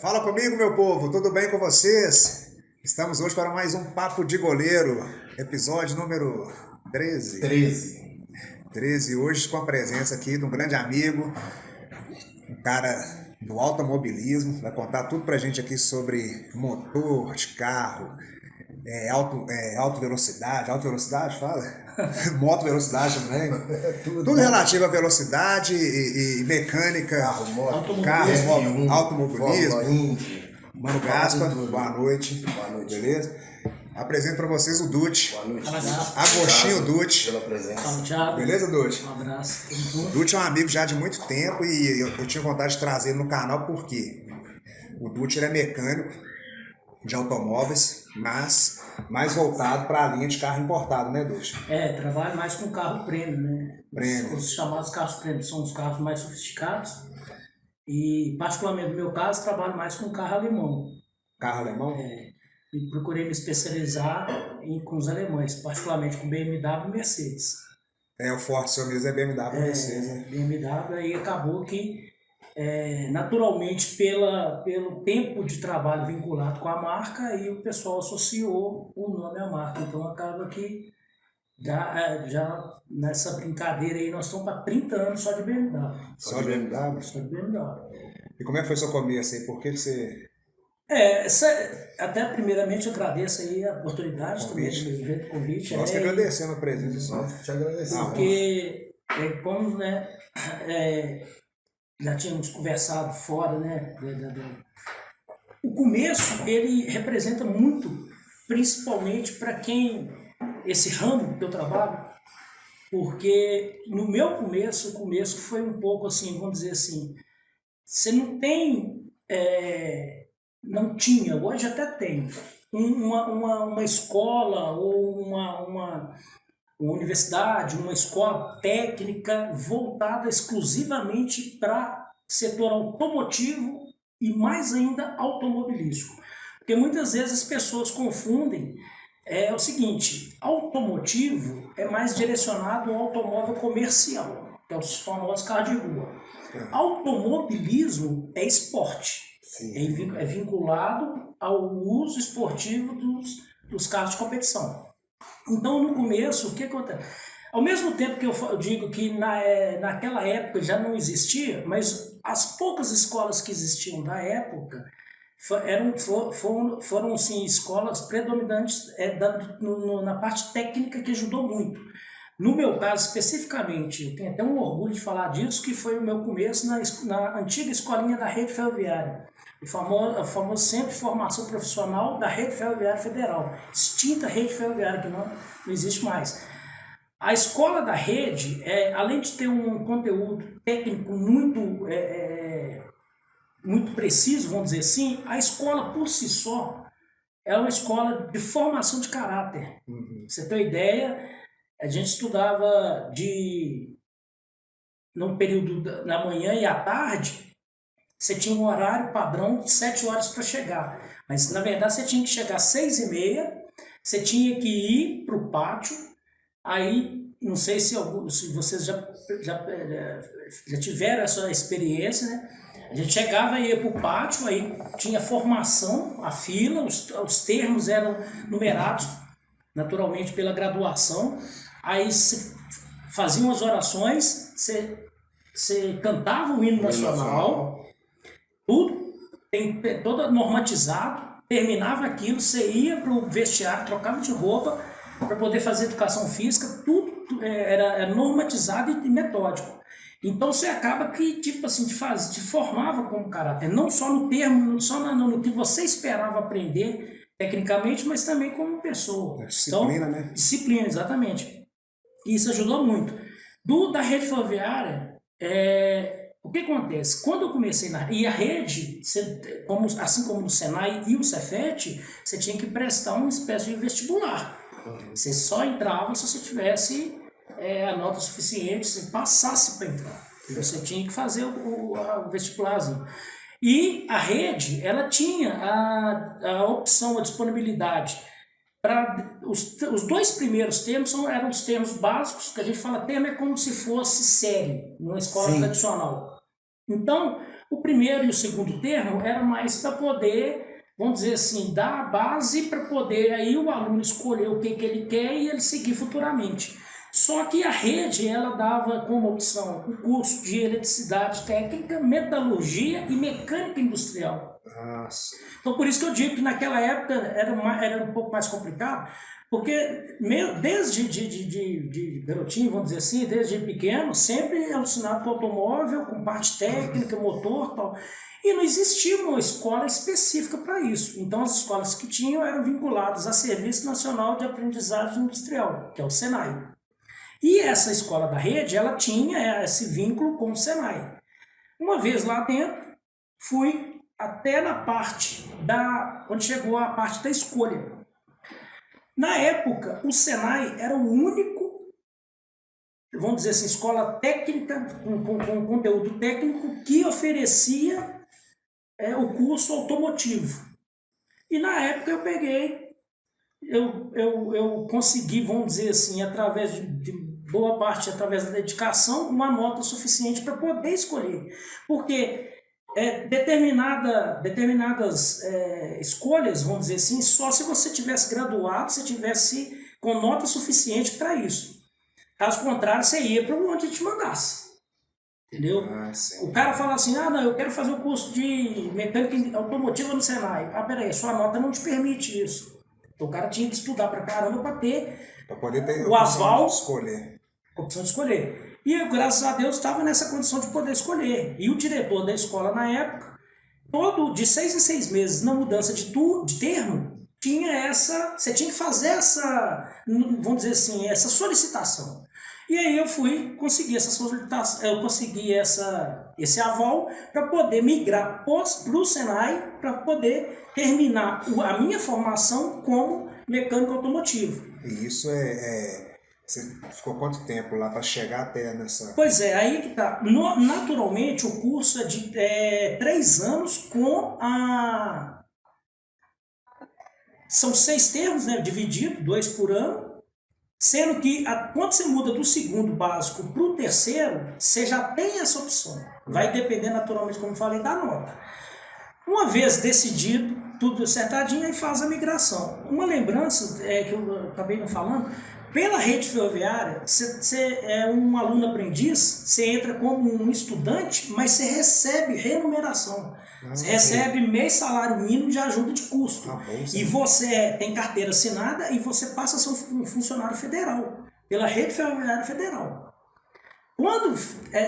Fala comigo, meu povo, tudo bem com vocês? Estamos hoje para mais um Papo de Goleiro, episódio número 13. 13, hoje com a presença aqui de um grande amigo, um cara do automobilismo, vai contar tudo pra gente aqui sobre motor de carro, alta velocidade, fala? Moto velocidade também. Tudo relativo à velocidade e mecânica, Carro, automobilismo. Mano Gaspa, boa noite. Beleza? Apresento para vocês o Dutti. Boa noite. Agostinho Dutti. Pela presença. Fala, Thiago. Beleza, Dutti? Um abraço. O Dutti é um amigo já de muito tempo e eu tinha vontade de trazer ele no canal porque o Dutti ele é mecânico de automóveis, mas mais voltado para a linha de carro importado, né, Dutti? Trabalho mais com carro premium, né? Premium. Os chamados carros premium são os carros mais sofisticados. E, particularmente no meu caso, trabalho mais com carro alemão. Carro alemão? E procurei me especializar com os alemães, particularmente com BMW e Mercedes. O forte seu mesmo é BMW e Mercedes, né? BMW, aí acabou que, naturalmente, pelo tempo de trabalho vinculado com a marca, aí o pessoal associou o nome à marca. Então, acaba que já nessa brincadeira aí, nós estamos para 30 anos só de BMW. Só de BMW? Só de BMW. E como é que foi seu começo aí? Por que você... Até primeiramente eu agradeço aí a oportunidade também do convite. Nós que agradecemos a presença, só te agradecemos. Porque, como já tínhamos conversado fora, né? O começo, ele representa muito, principalmente para quem, esse ramo que eu trabalho, porque no meu começo, o começo foi um pouco assim, vamos dizer assim, você não tem... não tinha, hoje até tem, uma escola ou uma universidade, uma escola técnica voltada exclusivamente para setor automotivo e mais ainda automobilístico. Porque muitas vezes as pessoas confundem, o seguinte, automotivo é mais direcionado ao automóvel comercial, que é os famosos carros de rua. Automobilismo é esporte. É vinculado ao uso esportivo dos carros de competição. Então, no começo, o que acontece? Ao mesmo tempo que eu digo que naquela época já não existia, mas as poucas escolas que existiam da época foram sim, escolas predominantes na parte técnica que ajudou muito. No meu caso, especificamente, eu tenho até um orgulho de falar disso, que foi o meu começo na antiga escolinha da Rede Ferroviária. O famoso Centro de Formação Profissional da Rede Ferroviária Federal. Extinta Rede Ferroviária, que não existe mais. A escola da rede, além de ter um conteúdo técnico muito preciso, vamos dizer assim, a escola por si só é uma escola de formação de caráter. Uhum. Você tem uma ideia, a gente estudava num período da manhã e à tarde. Você tinha um horário padrão de 7 horas para chegar. Mas, na verdade, você tinha que chegar às 6h30, você tinha que ir para o pátio. Aí, não sei se vocês já tiveram essa experiência, né? A gente chegava e ia para o pátio, aí tinha formação, a fila, os termos eram numerados, naturalmente, pela graduação. Aí, se faziam as orações, você cantava o hino nacional. Tudo todo normatizado, terminava aquilo, você ia para o vestiário, trocava de roupa para poder fazer educação física, tudo era normatizado e metódico. Então você acaba que, tipo assim, te formava como caráter, não só no termo, não só no que você esperava aprender tecnicamente, mas também como pessoa. Disciplina, né? Disciplina, exatamente. Isso ajudou muito. Da rede ferroviária, o que acontece? Quando eu comecei e a rede, assim como no Senai e o Cefet, você tinha que prestar uma espécie de vestibular. Você só entrava se você tivesse a nota suficiente, se passasse para entrar. Você tinha que fazer o vestibularzinho. E a rede, ela tinha a opção, a disponibilidade. Os 2 primeiros termos eram os termos básicos, que a gente fala termo é como se fosse série, numa escola tradicional. Então, O primeiro e o segundo termo era mais para poder, vamos dizer assim, dar a base para poder aí o aluno escolher o que ele quer e ele seguir futuramente. Só que a rede, ela dava como opção o curso de eletricidade técnica, metalurgia e mecânica industrial. Nossa. Então, por isso que eu digo que naquela época era um pouco mais complicado, porque desde de garotinho, vamos dizer assim, desde pequeno, sempre alucinado com automóvel, com parte técnica, motor e tal. E não existia uma escola específica para isso. Então, as escolas que tinham eram vinculadas a Serviço Nacional de Aprendizagem Industrial, que é o SENAI. E essa escola da rede, ela tinha esse vínculo com o SENAI. Uma vez lá dentro, fui até na parte onde chegou a parte da escolha. Na época, o SENAI era o único, vamos dizer assim, escola técnica, com conteúdo técnico, que oferecia o curso automotivo. E na época eu peguei, eu consegui, vamos dizer assim, através de boa parte, através da dedicação, uma nota suficiente para poder escolher. Porque determinadas escolhas, vamos dizer assim, só se você tivesse graduado, se tivesse com nota suficiente para isso. Caso contrário, você ia para onde te mandasse. Entendeu? O cara fala assim, não, eu quero fazer o curso de mecânica automotiva no Senai. Peraí, sua nota não te permite isso. Então o cara tinha que estudar pra caramba para ter poder ter o aval, opção de escolher. E eu, graças a Deus, estava nessa condição de poder escolher. E o diretor da escola, na época, de 6 em 6 meses, na mudança de termo, você tinha que fazer essa, vamos dizer assim, essa solicitação. E aí eu consegui essa solicitação, eu consegui esse aval para poder migrar para o Senai, para poder terminar a minha formação como mecânico automotivo. E isso você ficou quanto tempo lá para chegar até nessa... Pois é, aí que tá. Naturalmente, o curso é de 3 anos com a... São 6 termos, né, dividido, 2 por ano. Sendo que quando você muda do segundo básico para o terceiro, você já tem essa opção. Vai depender naturalmente, como eu falei, da nota. Uma vez decidido, tudo acertadinho, aí faz a migração. Uma lembrança que eu acabei não falando, pela rede ferroviária, você é um aluno aprendiz, você entra como um estudante, mas você recebe remuneração. Você recebe mês salário mínimo de ajuda de custo. E você tem carteira assinada e você passa a ser um funcionário federal, pela rede ferroviária federal. Quando,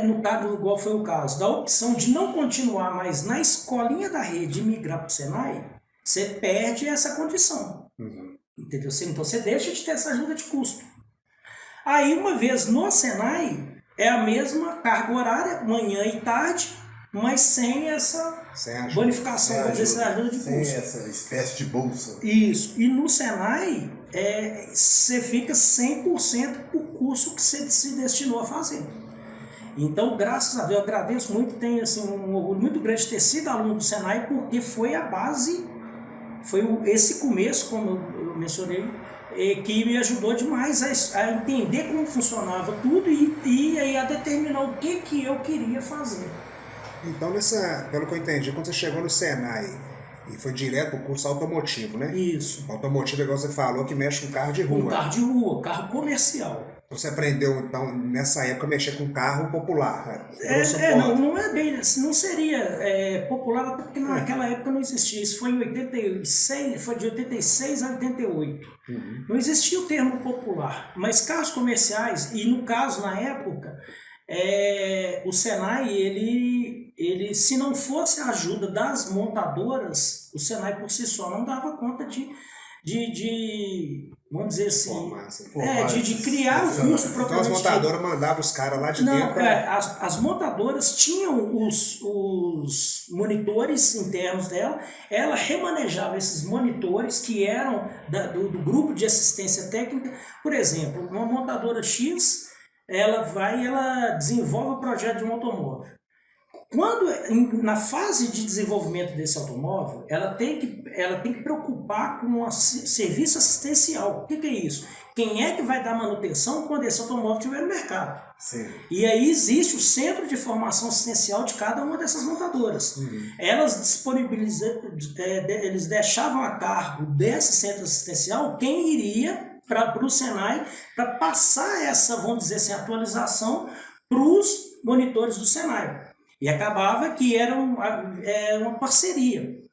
no caso, igual foi o caso, da opção de não continuar mais na escolinha da rede e migrar para o Senai, você perde essa condição. Entendeu? Então você deixa de ter essa ajuda de custo. Aí, uma vez no Senai, é a mesma carga horária, manhã e tarde, mas sem essa bonificação, vamos dizer, essa ajuda de custo. Sem essa espécie de bolsa. Isso. E no Senai, você fica 100% o curso que você se destinou a fazer. Então, graças a Deus, eu agradeço muito, tenho assim, um orgulho muito grande de ter sido aluno do Senai, porque foi a base, esse começo, como eu mencionei, que me ajudou demais a entender como funcionava tudo e aí a determinar o que eu queria fazer. Então, pelo que eu entendi, quando você chegou no Senai e foi direto para o curso automotivo, né? Isso. Automotivo, igual você falou, que mexe com carro de rua. Com carro de rua, carro comercial. Você aprendeu, então, nessa época, a mexer com carro popular. Não é bem, não seria popular, porque naquela época não existia. Isso foi em 86, foi de 86 a 88. Não existia o termo popular, mas carros comerciais, e no caso, na época, o Senai, ele, se não fosse a ajuda das montadoras, o Senai por si só não dava conta de vamos dizer assim, de criar o curso propriamente. Então as montadoras mandavam os caras lá de dentro. As montadoras tinham os monitores internos dela, ela remanejava esses monitores que eram do grupo de assistência técnica. Por exemplo, uma montadora X, ela desenvolve o projeto de um automóvel. Quando, na fase de desenvolvimento desse automóvel, ela tem que preocupar com o serviço assistencial. O que é isso? Quem é que vai dar manutenção quando esse automóvel estiver no mercado? Sim. E aí existe o centro de formação assistencial de cada uma dessas montadoras. Elas eles deixavam a cargo desse centro assistencial quem iria para o Senai para passar essa, vamos dizer assim, atualização para os monitores do Senai. E acabava que era uma parceria.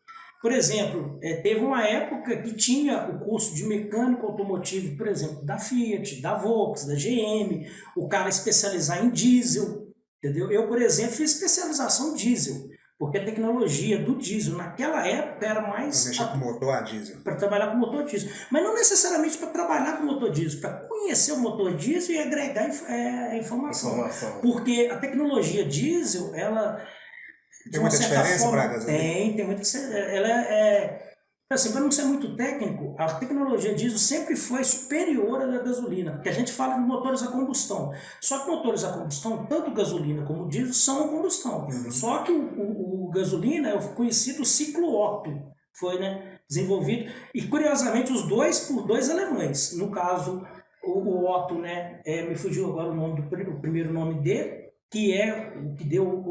Por exemplo, teve uma época que tinha o curso de mecânico automotivo, por exemplo, da Fiat, da Volks, da GM, o cara especializar em diesel, entendeu? Eu, por exemplo, fiz especialização em diesel, porque a tecnologia do diesel naquela época era mais... Para mexer com motor a diesel. Para trabalhar com motor diesel. Mas não necessariamente para trabalhar com motor diesel, para conhecer o motor diesel e agregar informação. Porque a tecnologia diesel, ela... Tem muita diferença para a gasolina? Tem muita diferença. Ela assim, para não ser muito técnico, a tecnologia diesel sempre foi superior à da gasolina, porque a gente fala de motores a combustão. Só que motores a combustão, tanto gasolina como diesel, são a combustão. Só que o gasolina é o conhecido ciclo Otto, foi, né, desenvolvido, e curiosamente os dois por dois alemães. No caso, o Otto, né, me fugiu agora o nome o primeiro nome dele, que é o que deu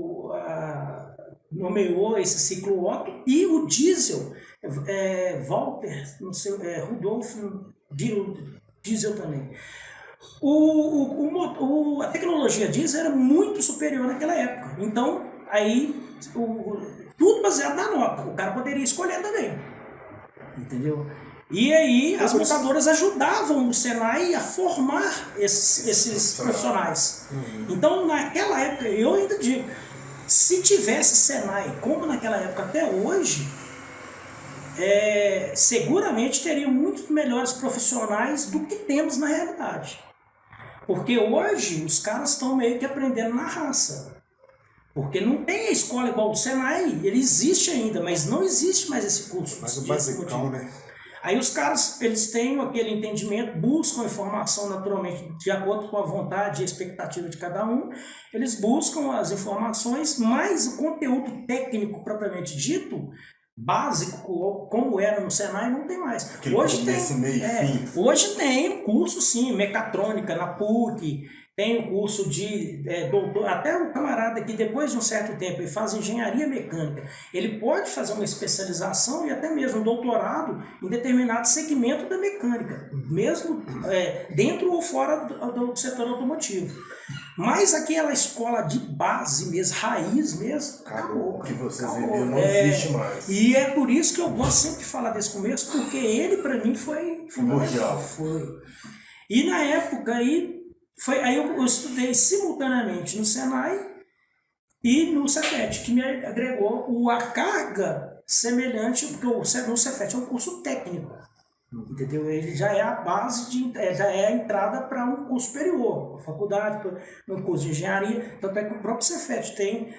nomeou esse ciclo Otto, e o diesel, Walter, não sei, Rudolf Diesel também. A tecnologia diesel era muito superior naquela época. Então, aí, tudo baseado na nota. O cara poderia escolher também. Entendeu? E aí, as montadoras ajudavam o Senai a formar esses profissionais. Então, naquela época, eu ainda digo, se tivesse Senai, como naquela época até hoje, seguramente teria muito melhores profissionais do que temos na realidade. Porque hoje os caras estão meio que aprendendo na raça. Porque não tem a escola igual o Senai, ele existe ainda, mas não existe mais esse curso. Mas o basicão, né? Aí os caras, eles têm aquele entendimento, buscam informação naturalmente de acordo com a vontade e a expectativa de cada um, eles buscam as informações, mas o conteúdo técnico propriamente dito, básico, como era no Senai, não tem mais. Hoje tem curso sim, mecatrônica na PUC, tem o curso de doutor, até o camarada que depois de um certo tempo ele faz engenharia mecânica, ele pode fazer uma especialização e até mesmo um doutorado em determinado segmento da mecânica, mesmo dentro ou fora do setor automotivo. Mas aquela escola de base mesmo, raiz mesmo, acabou. Que vocês viviam não existe mais. E é por isso que eu gosto sempre de falar desse começo, porque ele para mim foi fundamental. Foi. E na época aí eu estudei simultaneamente no Senai e no Cefet, que me agregou a carga semelhante, porque no Cefet é um curso técnico, entendeu? Ele já é a base, já é a entrada para um curso superior, a faculdade, um curso de engenharia, tanto é que o próprio Cefet tem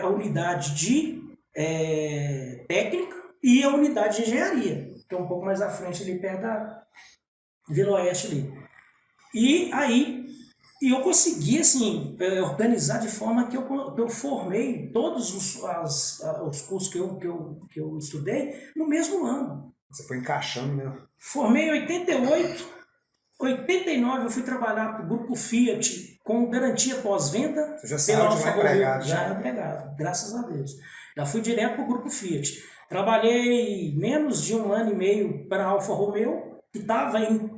a unidade de técnica e a unidade de engenharia, que é um pouco mais à frente ali, perto da Vila Oeste ali. E aí, eu consegui assim, organizar de forma que eu formei todos os cursos que eu estudei no mesmo ano. Você foi encaixando, né? Formei em 88, 89 eu fui trabalhar para o Grupo Fiat com garantia pós-venda. Você já saiu de lá empregado? Já era empregado, graças a Deus. Já fui direto para o Grupo Fiat. Trabalhei menos de 1 ano e meio para a Alfa Romeo, que estava em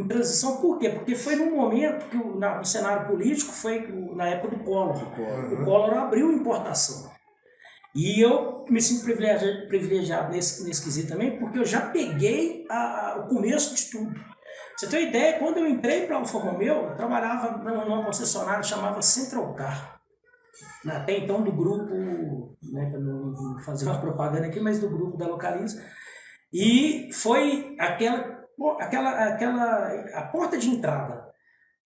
transição. Por quê? Porque foi num momento que no cenário político, foi na época do Collor. O Collor abriu importação. E eu me sinto privilegiado nesse quesito também, porque eu já peguei o começo de tudo. Pra você ter uma ideia, quando eu entrei para a Alfa Romeo, eu trabalhava numa concessionária que chamava Central Car. Até então do grupo, né, para não fazer uma propaganda aqui, mas do grupo da Localiza. E foi a porta de entrada. Pra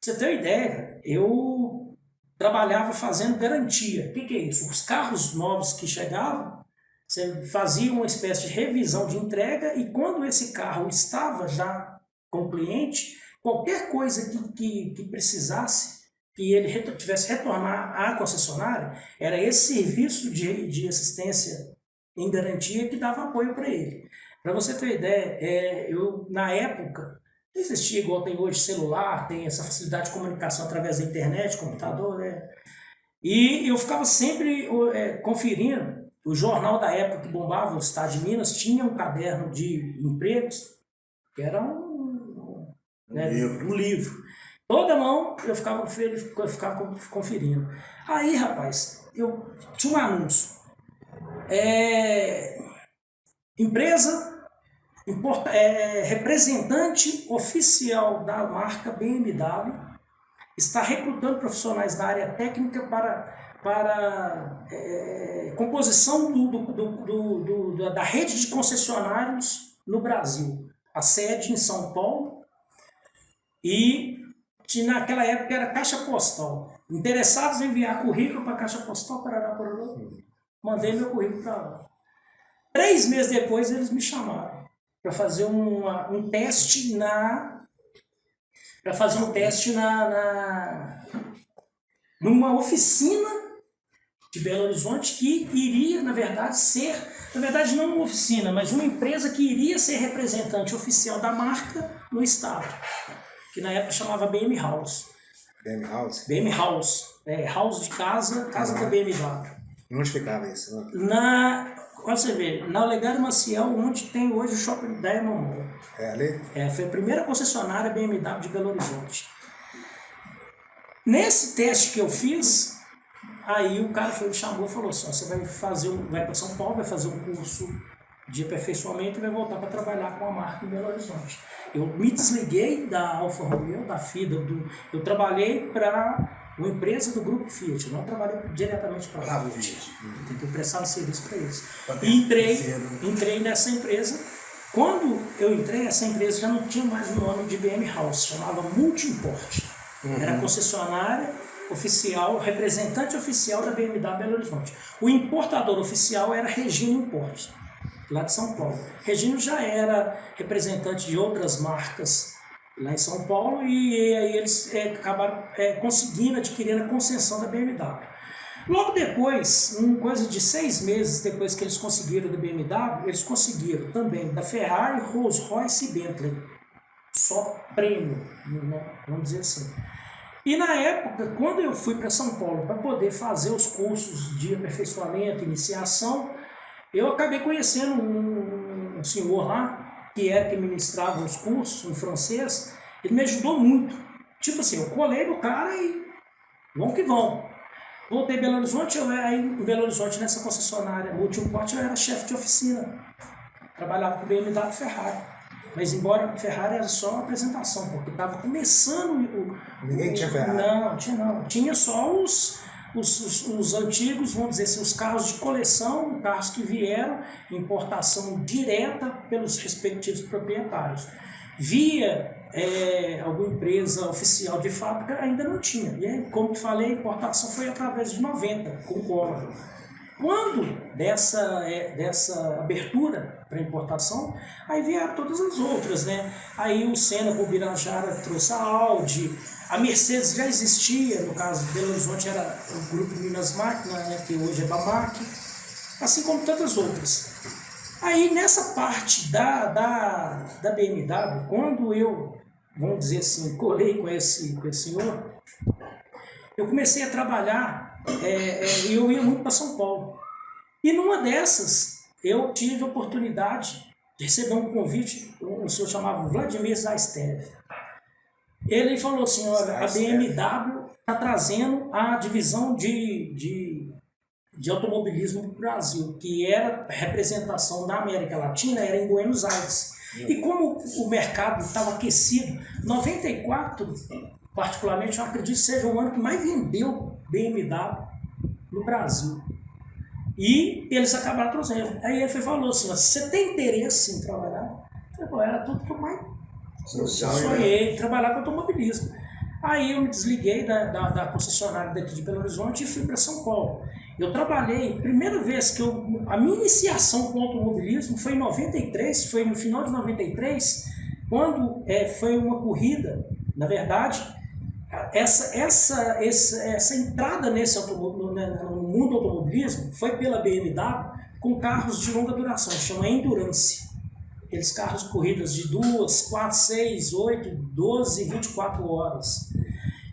você ter uma ideia, eu trabalhava fazendo garantia. O que é isso? Os carros novos que chegavam, você fazia uma espécie de revisão de entrega e quando esse carro estava já com o cliente, qualquer coisa que precisasse, que ele tivesse retornar à concessionária, era esse serviço de assistência em garantia que dava apoio para ele. Para você ter uma ideia, eu, na época, Não existia igual tem hoje celular, tem essa facilidade de comunicação através da internet, computador, né? E eu ficava sempre conferindo. O jornal da época que bombava, o Estado de Minas, tinha um caderno de empregos, que era um livro. Toda mão eu ficava conferindo. Aí, rapaz, eu tinha um anúncio. Empresa, representante oficial da marca BMW está recrutando profissionais da área técnica para composição da rede de concessionários no Brasil. A sede em São Paulo e naquela época era Caixa Postal. Interessados em enviar currículo para a Caixa Postal, Paraná. Mandei meu currículo para lá. 3 meses depois eles me chamaram para fazer um teste numa oficina de Belo Horizonte que iria, na verdade não uma oficina, mas uma empresa que iria ser representante oficial da marca no estado, que na época chamava BM House. BM House? BM House, house de casa da BMW. Onde ficava isso? Olha você ver, na Olegário Maciel, onde tem hoje o Shopping Diamond Mall. É ali? Foi a primeira concessionária BMW de Belo Horizonte. Nesse teste que eu fiz, aí o cara me chamou e falou assim, você vai para São Paulo, vai fazer um curso de aperfeiçoamento e vai voltar para trabalhar com a marca em Belo Horizonte. Eu me desliguei da Alfa Romeo, da FIDA, eu trabalhei para uma empresa do grupo Fiat, eu não trabalhei diretamente para a Fiat. Tentei prestar um serviço para eles. E entrei nessa empresa. Quando eu entrei, essa empresa já não tinha mais o nome de BM House, chamava Multiimport. Era concessionária oficial, representante oficial da BMW Belo Horizonte. O importador oficial era Regino Import, lá de São Paulo. Regino já era representante de outras marcas lá em São Paulo e aí eles acabaram conseguindo adquirir a concessão da BMW. Logo depois, coisa de 6 meses depois que eles conseguiram da BMW, eles conseguiram também da Ferrari, Rolls-Royce e Bentley. Só prêmio, vamos dizer assim. E na época, quando eu fui para São Paulo para poder fazer os cursos de aperfeiçoamento, iniciação, eu acabei conhecendo um senhor lá, que ministrava os cursos em francês. Ele me ajudou muito. Tipo assim, eu colei no cara e vamos que vamos. Voltei em Belo Horizonte, aí em Belo Horizonte, nessa concessionária Multiimport, eu era chefe de oficina. Trabalhava com BMW e Ferrari. Mas embora a Ferrari era só uma apresentação, porque estava começando Ninguém tinha Ferrari? Não. Tinha só os antigos, vamos dizer assim, os carros de coleção, carros que vieram em importação direta pelos respectivos proprietários. Via alguma empresa oficial de fábrica, ainda não tinha. E aí, como te falei, a importação foi através de 90, com Collor. Quando dessa abertura para importação, aí vieram todas as outras, né? Aí o Senna com o Birajara trouxe a Audi, a Mercedes já existia, no caso de Belo Horizonte era o grupo Minas Máquinas, né, que hoje é Bamac, assim como tantas outras. Aí nessa parte da BMW, quando eu, vamos dizer assim, colei com esse senhor, eu comecei a trabalhar e eu ia muito para São Paulo. E numa dessas, eu tive a oportunidade de receber um convite, um senhor chamado Vladimir Zastev. Ele falou assim, olha, a BMW está trazendo a divisão de automobilismo do Brasil, que era representação da América Latina, era em Buenos Aires. E como o mercado estava aquecido, 94, particularmente, eu acredito que seja o ano que mais vendeu BMW no Brasil. E eles acabaram trazendo. Aí ele falou assim, você tem interesse em trabalhar? Eu falei, era tudo que eu mais sonhei, trabalhar com automobilismo. Aí eu me desliguei da concessionária daqui de Belo Horizonte e fui para São Paulo. Eu trabalhei, primeira vez que a minha iniciação com automobilismo foi em 93, foi no final de 93, quando foi uma corrida, na verdade, essa entrada no mundo do automobilismo foi pela BMW com carros de longa duração, chama Endurance. aqueles carros de corridas de 2, 4, 6, 8, 12, 24 horas.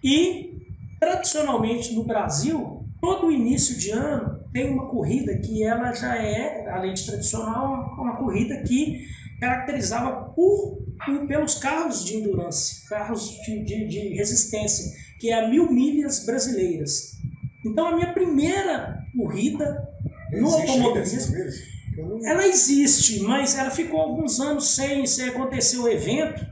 E, tradicionalmente, no Brasil, todo início de ano tem uma corrida que ela já é, além de tradicional, uma corrida que caracterizava pelos carros de endurance, carros de resistência, que é a 1000 milhas brasileiras. Então, a minha primeira corrida no automobilismo, ela existe, mas ela ficou alguns anos sem acontecer o evento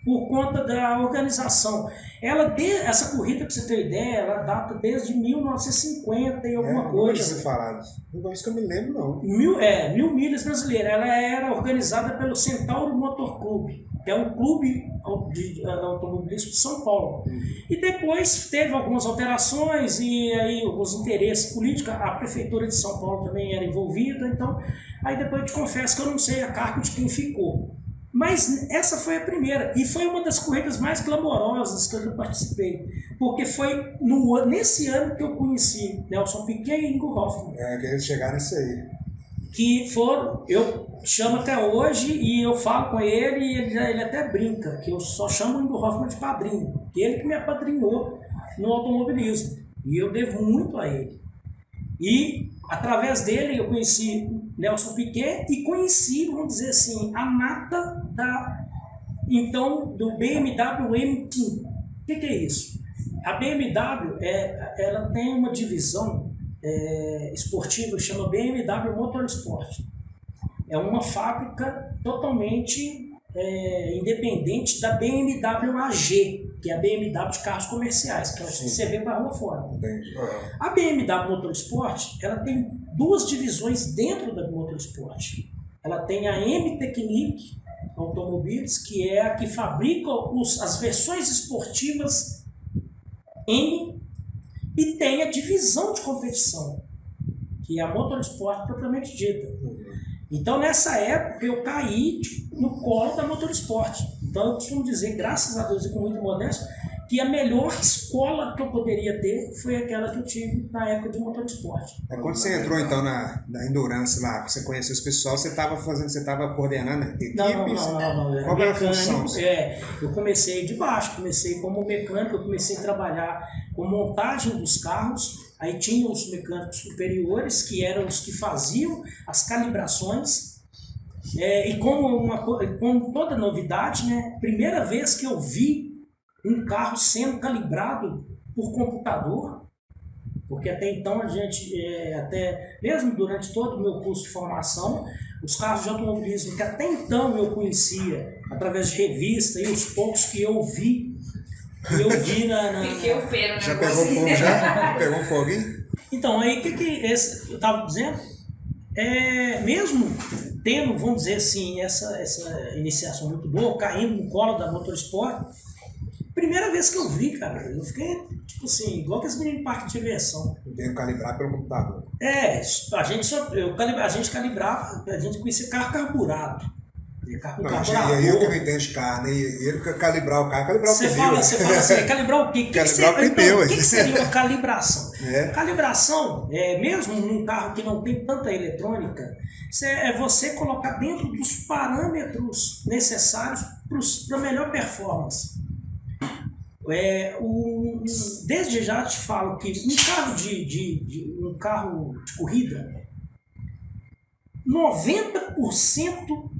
por conta da organização. Essa corrida, para você ter ideia, ela data desde 1950 e alguma coisa. Não tinha falado. Não é isso que eu me lembro, não. 1000 milhas brasileiras. Ela era organizada pelo Centauro Motor Clube, que é um clube de automobilismo de São Paulo. E depois teve algumas alterações e aí alguns interesses políticos. A prefeitura de São Paulo também era envolvida. Então, aí depois eu te confesso que eu não sei a cargo de quem ficou. Mas essa foi a primeira, e foi uma das corridas mais glamorosas que eu participei, porque foi nesse ano que eu conheci Nelson Piquet e Ingo Hoffmann. Que eles chegaram nisso aí. Que foram, eu chamo até hoje e eu falo com ele e ele até brinca, que eu só chamo o Ingo Hoffmann de padrinho, que ele que me apadrinhou no automobilismo, e eu devo muito a ele. E através dele eu conheci Nelson Piquet e conheci, vamos dizer assim, a nata do BMW M-Team. O que é isso? A BMW ela tem uma divisão esportiva que chama BMW Motorsport. É uma fábrica totalmente independente da BMW AG, que é a BMW de carros comerciais, que é o que você vê para a rua fora. A BMW Motorsport, ela tem duas divisões dentro da Motorsport. Ela tem a M-Technique Automobiles, que é a que fabrica as versões esportivas M, e tem a divisão de competição, que é a Motorsport propriamente dita. Então, nessa época, eu caí no colo da Motorsport. Então, eu costumo dizer, graças a Deus e com muito modesto, que a melhor escola que eu poderia ter foi aquela que eu tive na época de Motorsport. Quando você entrou, então, na Endurance lá, que você conheceu os pessoal, você estava coordenando equipes? Não. Qual era a função? Eu comecei de baixo, comecei como mecânico, eu comecei a trabalhar com montagem dos carros. Aí tinha os mecânicos superiores, que eram os que faziam as calibrações. E como toda novidade, né, primeira vez que eu vi um carro sendo calibrado por computador, porque até então a gente, até mesmo durante todo o meu curso de formação, os carros de automobilismo que até então eu conhecia através de revista e os poucos que eu vi Fiquei o pelo, né? Já pegou fogo já? Pegou um foguinho? Então, aí o que eu estava dizendo? Mesmo tendo, vamos dizer assim, essa iniciação muito boa, caindo no colo da Motorsport, primeira vez que eu vi, cara, eu fiquei, tipo assim, igual que as meninas de parque de diversão. Tem que calibrar pelo computador. A gente calibrava, a gente conhecia carro carburado. E eu que não entendo de carro, né? E ele calibrar o carro, calibrar o pneu. Você fala assim, calibrar o quê? Calibrar o pneu. O que seria uma calibração? Calibração, mesmo num carro que não tem tanta eletrônica, é você colocar dentro dos parâmetros necessários para a melhor performance. Desde já te falo que um carro de corrida, 90%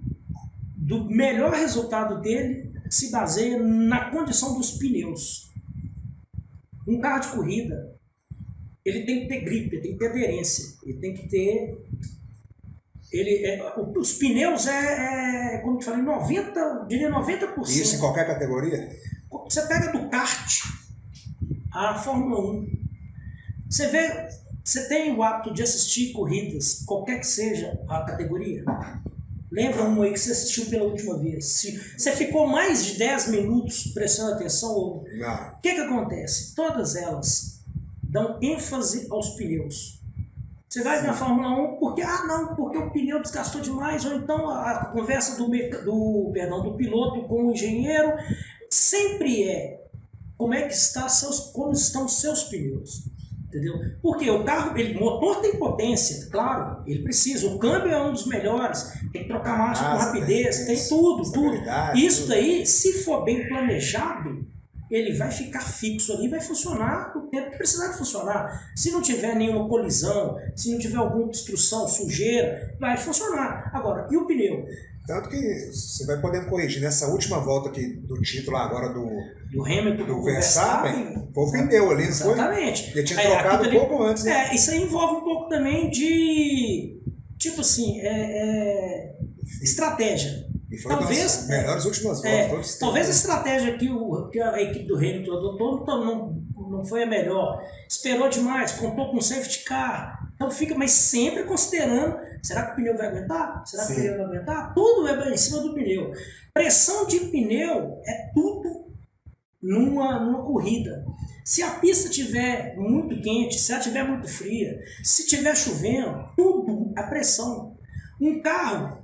do melhor resultado dele se baseia na condição dos pneus. Um carro de corrida, ele tem que ter gripe, ele tem que ter aderência, ele tem que ter... os pneus como eu te falei, 90%. Isso em qualquer categoria? Você pega do kart a Fórmula 1. Você tem o hábito de assistir corridas, qualquer que seja a categoria? Lembra uma aí que você assistiu pela última vez? Você ficou mais de 10 minutos prestando atenção? Não. O que acontece? Todas elas dão ênfase aos pneus. Você vai na Fórmula 1 porque o pneu desgastou demais, ou então a conversa do piloto com o engenheiro sempre como estão os seus pneus. Entendeu? Porque o carro, o motor tem potência, claro, ele precisa. O câmbio é um dos melhores, tem que trocar marcha com rapidez, tem tudo. Isso daí, se for bem planejado, ele vai ficar fixo ali, vai funcionar o tempo que precisar de funcionar. Se não tiver nenhuma colisão, se não tiver alguma obstrução, sujeira, vai funcionar. Agora, e o pneu? Tanto que você vai podendo corrigir. Nessa última volta aqui do título agora do Hamilton, do Verstappen, foi o pneu ali, não foi? Exatamente. Ele tinha trocado um pouco antes, né? Isso aí envolve um pouco também de, tipo assim, estratégia. E foi uma das melhores últimas voltas. Talvez a estratégia que a equipe do Hamilton adotou não foi a melhor. Esperou demais, contou com safety car. Então fica, mas sempre considerando, será que o pneu vai aguentar? Será que o pneu vai aguentar? Tudo é em cima do pneu. Pressão de pneu é tudo numa corrida. Se a pista estiver muito quente, se ela estiver muito fria, se estiver chovendo, tudo é pressão. Um carro,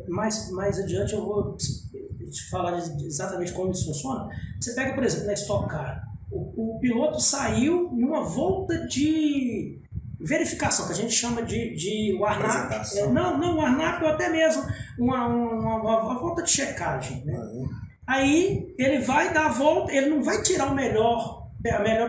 mais adiante eu vou te falar exatamente como isso funciona. Você pega, por exemplo, na Stock Car, o piloto saiu numa volta de verificação, que a gente chama de warm-up. Não warm-up, ou até mesmo uma volta de checagem. Né? Aí ele vai dar a volta, ele não vai tirar a melhor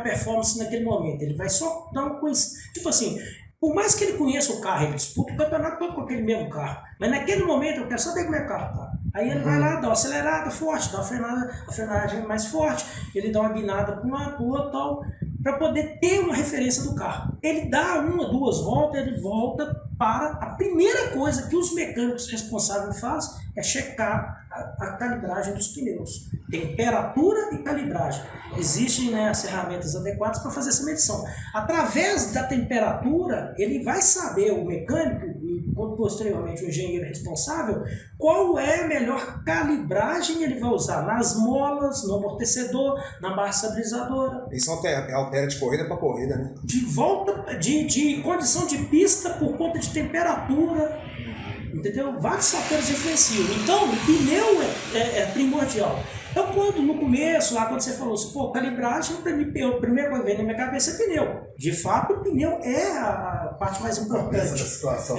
performance naquele momento, ele vai só dar uma coisa. Tipo assim, por mais que ele conheça o carro, ele disputa o campeonato todo com aquele mesmo carro, mas naquele momento eu quero saber como é que o carro está. Aí ele vai lá, dá uma acelerada forte, dá uma frenagem mais forte, ele dá uma guinada para um lado, para o outro, tal, para poder ter uma referência do carro. Ele dá uma, duas voltas, ele volta para... A primeira coisa que os mecânicos responsáveis fazem é checar a calibragem dos pneus. Temperatura e calibragem. Existem, né, as ferramentas adequadas para fazer essa medição. Através da temperatura, ele vai saber, o mecânico e posteriormente o engenheiro responsável, qual é a melhor calibragem ele vai usar nas molas, no amortecedor, na barra estabilizadora. Isso altera de corrida para corrida, né? De volta, de condição de pista por conta de temperatura, entendeu? Vários fatores influenciam. Então, o pneu é primordial. Então, no começo, lá quando você falou assim, calibragem, a primeira coisa que vem na minha cabeça é pneu. De fato, o pneu é a parte mais importante. Da situação.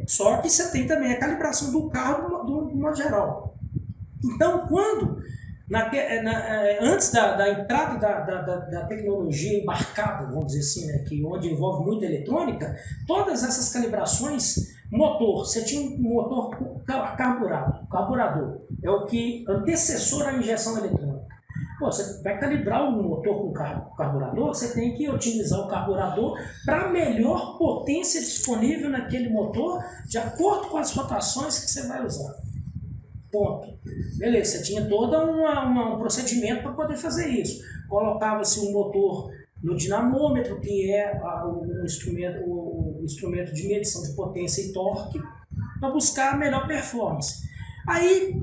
Só que você tem também a calibração do carro do modo geral. Então, antes da entrada da tecnologia embarcada, vamos dizer assim, né, onde envolve muita eletrônica, todas essas calibrações, motor, você tinha um motor carburador, é o que antecessor à injeção eletrônica. Você vai calibrar o motor com carburador, você tem que utilizar o carburador para a melhor potência disponível naquele motor, de acordo com as rotações que você vai usar. Ponto. Beleza, você tinha todo um procedimento para poder fazer isso. Colocava-se um motor no dinamômetro, que é o instrumento de medição de potência e torque, para buscar a melhor performance. Aí,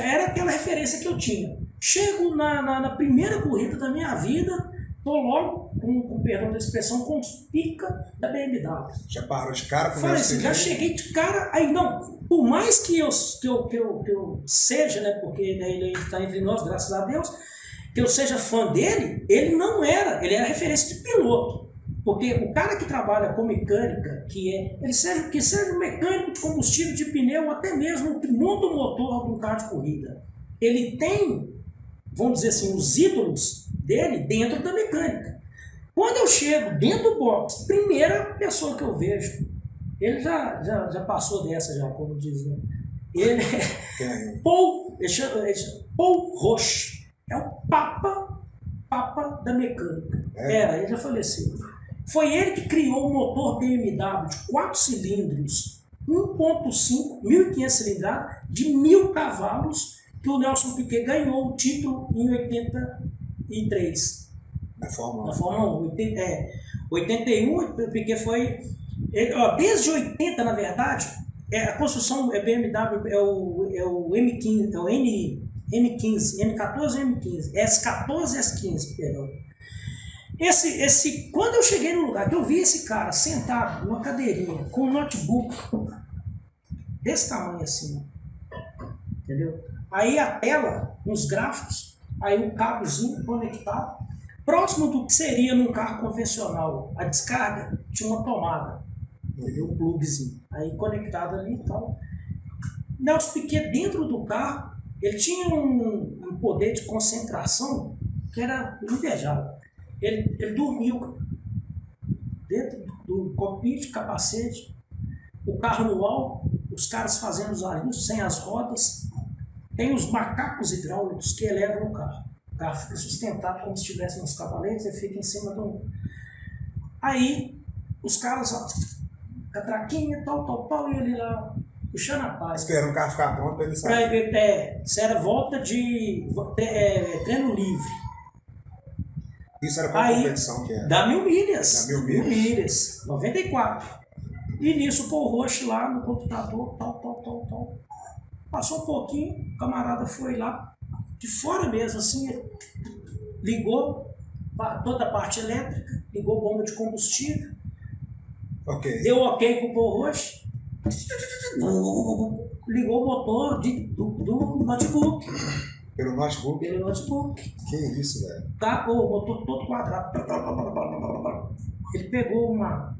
era aquela referência que eu tinha. Chego na primeira corrida da minha vida, estou logo, com perdão da expressão, com os pica da BMW. Já parou de cara com Falei assim, já cheguei de cara, aí não, por mais que eu seja, né, porque ele está entre nós, graças a Deus, que eu seja fã dele, ele era referência de piloto. Porque o cara que trabalha com mecânica, que seja um mecânico de combustível, de pneu, até mesmo que monta o motor de um carro de corrida, ele tem, vamos dizer assim, os ídolos dele dentro da mecânica. Quando eu chego dentro do box, primeira pessoa que eu vejo, ele já passou dessa, já, como dizem. Ele é Paul Roche. É o papa da mecânica. Ele já faleceu. Foi ele que criou o motor BMW de 4 cilindros, 1.5, 1.500 cilindradas, de 1.000 cavalos, que o Nelson Piquet ganhou o título em 83. Na Fórmula 1. 81, o Piquet foi... desde 80, na verdade, a construção BMW é o M15, é o M15, M14 e M15, S14 e S15, perdão. Quando eu cheguei no lugar, que eu vi esse cara sentado numa cadeirinha, com um notebook desse tamanho assim, entendeu? Aí a tela, uns gráficos, aí um cabozinho conectado, Próximo do que seria num carro convencional, a descarga tinha uma tomada, um pluguezinho, aí conectado ali e tal. Nelson Piquet, dentro do carro, ele tinha um poder de concentração que era invejável. Ele dormiu dentro do cockpit, capacete, o carro no alto, os caras fazendo os ajustes sem as rodas. Tem os macacos hidráulicos que elevam o carro. O carro fica sustentado como se estivesse nos cavaletes, ele fica em cima do... Aí, os caras, ó, catraquinha, tal, e ele lá, puxando a paz. Esperando o carro ficar pronto para ele sair. Isso era volta de treino livre. Isso era qual competição que era? Da 1000 milhas. Da 1000 milhas. 94. E nisso, o Paul Roche lá no computador, tal. Passou um pouquinho, o camarada foi lá, de fora mesmo, assim, ligou toda a parte elétrica, ligou bomba de combustível, deu ok pro Paul Roche, ligou o motor do notebook. Pelo notebook? Pelo notebook. Que isso, velho? Tá, o motor todo quadrado. Ele pegou uma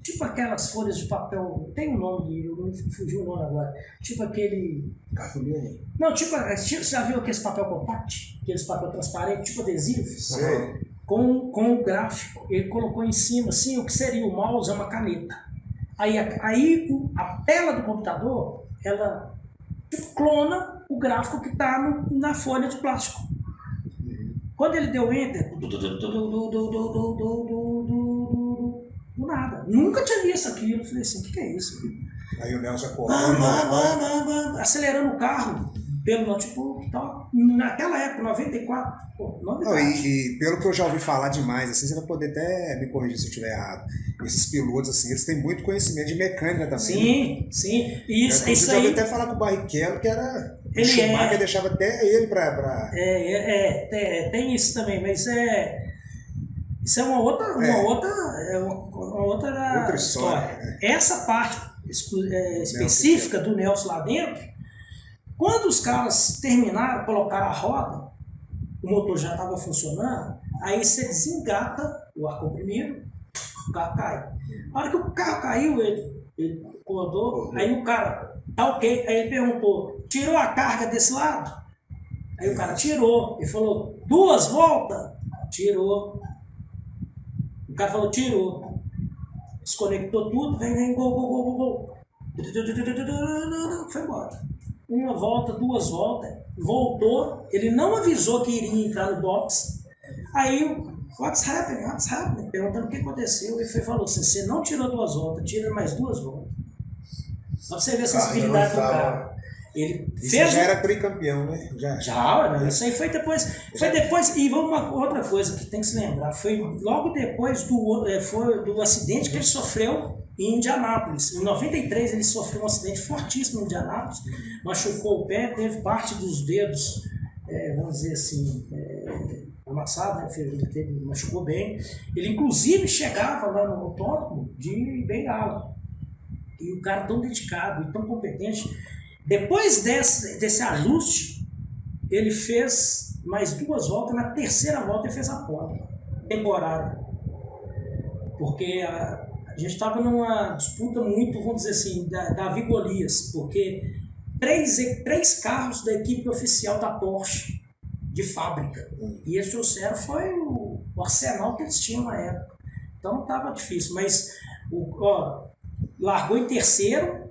tipo aquelas folhas de papel, tem um nome, eu me fugiu o nome agora, tipo aquele... Cartolina? Não, tipo, você já viu aqueles papel compact? Aqueles papel transparente, tipo adesivo? Sim. Com o gráfico, ele colocou em cima, assim, o que seria o mouse é uma caneta. Aí a tela do computador, ela clona o gráfico que está na folha de plástico. Quando ele deu enter, do nada. Nunca tinha visto aquilo. Eu falei assim, o que é isso? Aí o Nelson acordou. Acelerando o carro pelo notebook e tal. Naquela época, 94, novidade. E pelo que eu já ouvi falar demais, assim, você vai poder até me corrigir se eu estiver errado. Esses pilotos, assim, eles têm muito conhecimento de mecânica também. Sim. Isso eu já ouvi aí... até falar com o Barrichello que era... Ele o Schumacher deixava até ele pra... tem isso também, mas isso é uma outra história. Essa parte específica do Nelson lá dentro, quando os caras terminaram, colocaram a roda, o motor já estava funcionando, aí você desengata o ar comprimido, o carro cai. Na hora que o carro caiu, ele acordou, aí o cara, tá ok, aí ele perguntou, tirou a carga desse lado? Aí o cara tirou, ele falou, 2 voltas? Tirou. O cara falou, tirou. Desconectou tudo, vem, gol. Foi embora. 1 volta, 2 voltas, voltou, ele não avisou que iria entrar no box. Aí, what's happening? Perguntando o que aconteceu, ele falou assim, você não tirou 2 voltas, tira mais 2 voltas. Só pra você ver a sensibilidade do cara. Ele fez já era tricampeão, né? Já, isso aí foi depois. E vamos uma outra coisa que tem que se lembrar. Foi logo depois do acidente que ele sofreu em Indianápolis. Em 93 ele sofreu um acidente fortíssimo em Indianápolis, machucou o pé, teve parte dos dedos, vamos dizer assim, amassado, né? Ele machucou bem. Ele inclusive chegava lá no autódromo de bengala. E o cara tão dedicado e tão competente. Depois desse ajuste, ele fez mais 2 voltas, na terceira volta ele fez a pole temporária. Porque a gente estava numa disputa muito, vamos dizer assim, Davi Golias, porque 3 carros da equipe oficial da Porsche, de fábrica. E esse trouxeram foi o arsenal que eles tinham na época. Então estava difícil, mas largou em terceiro,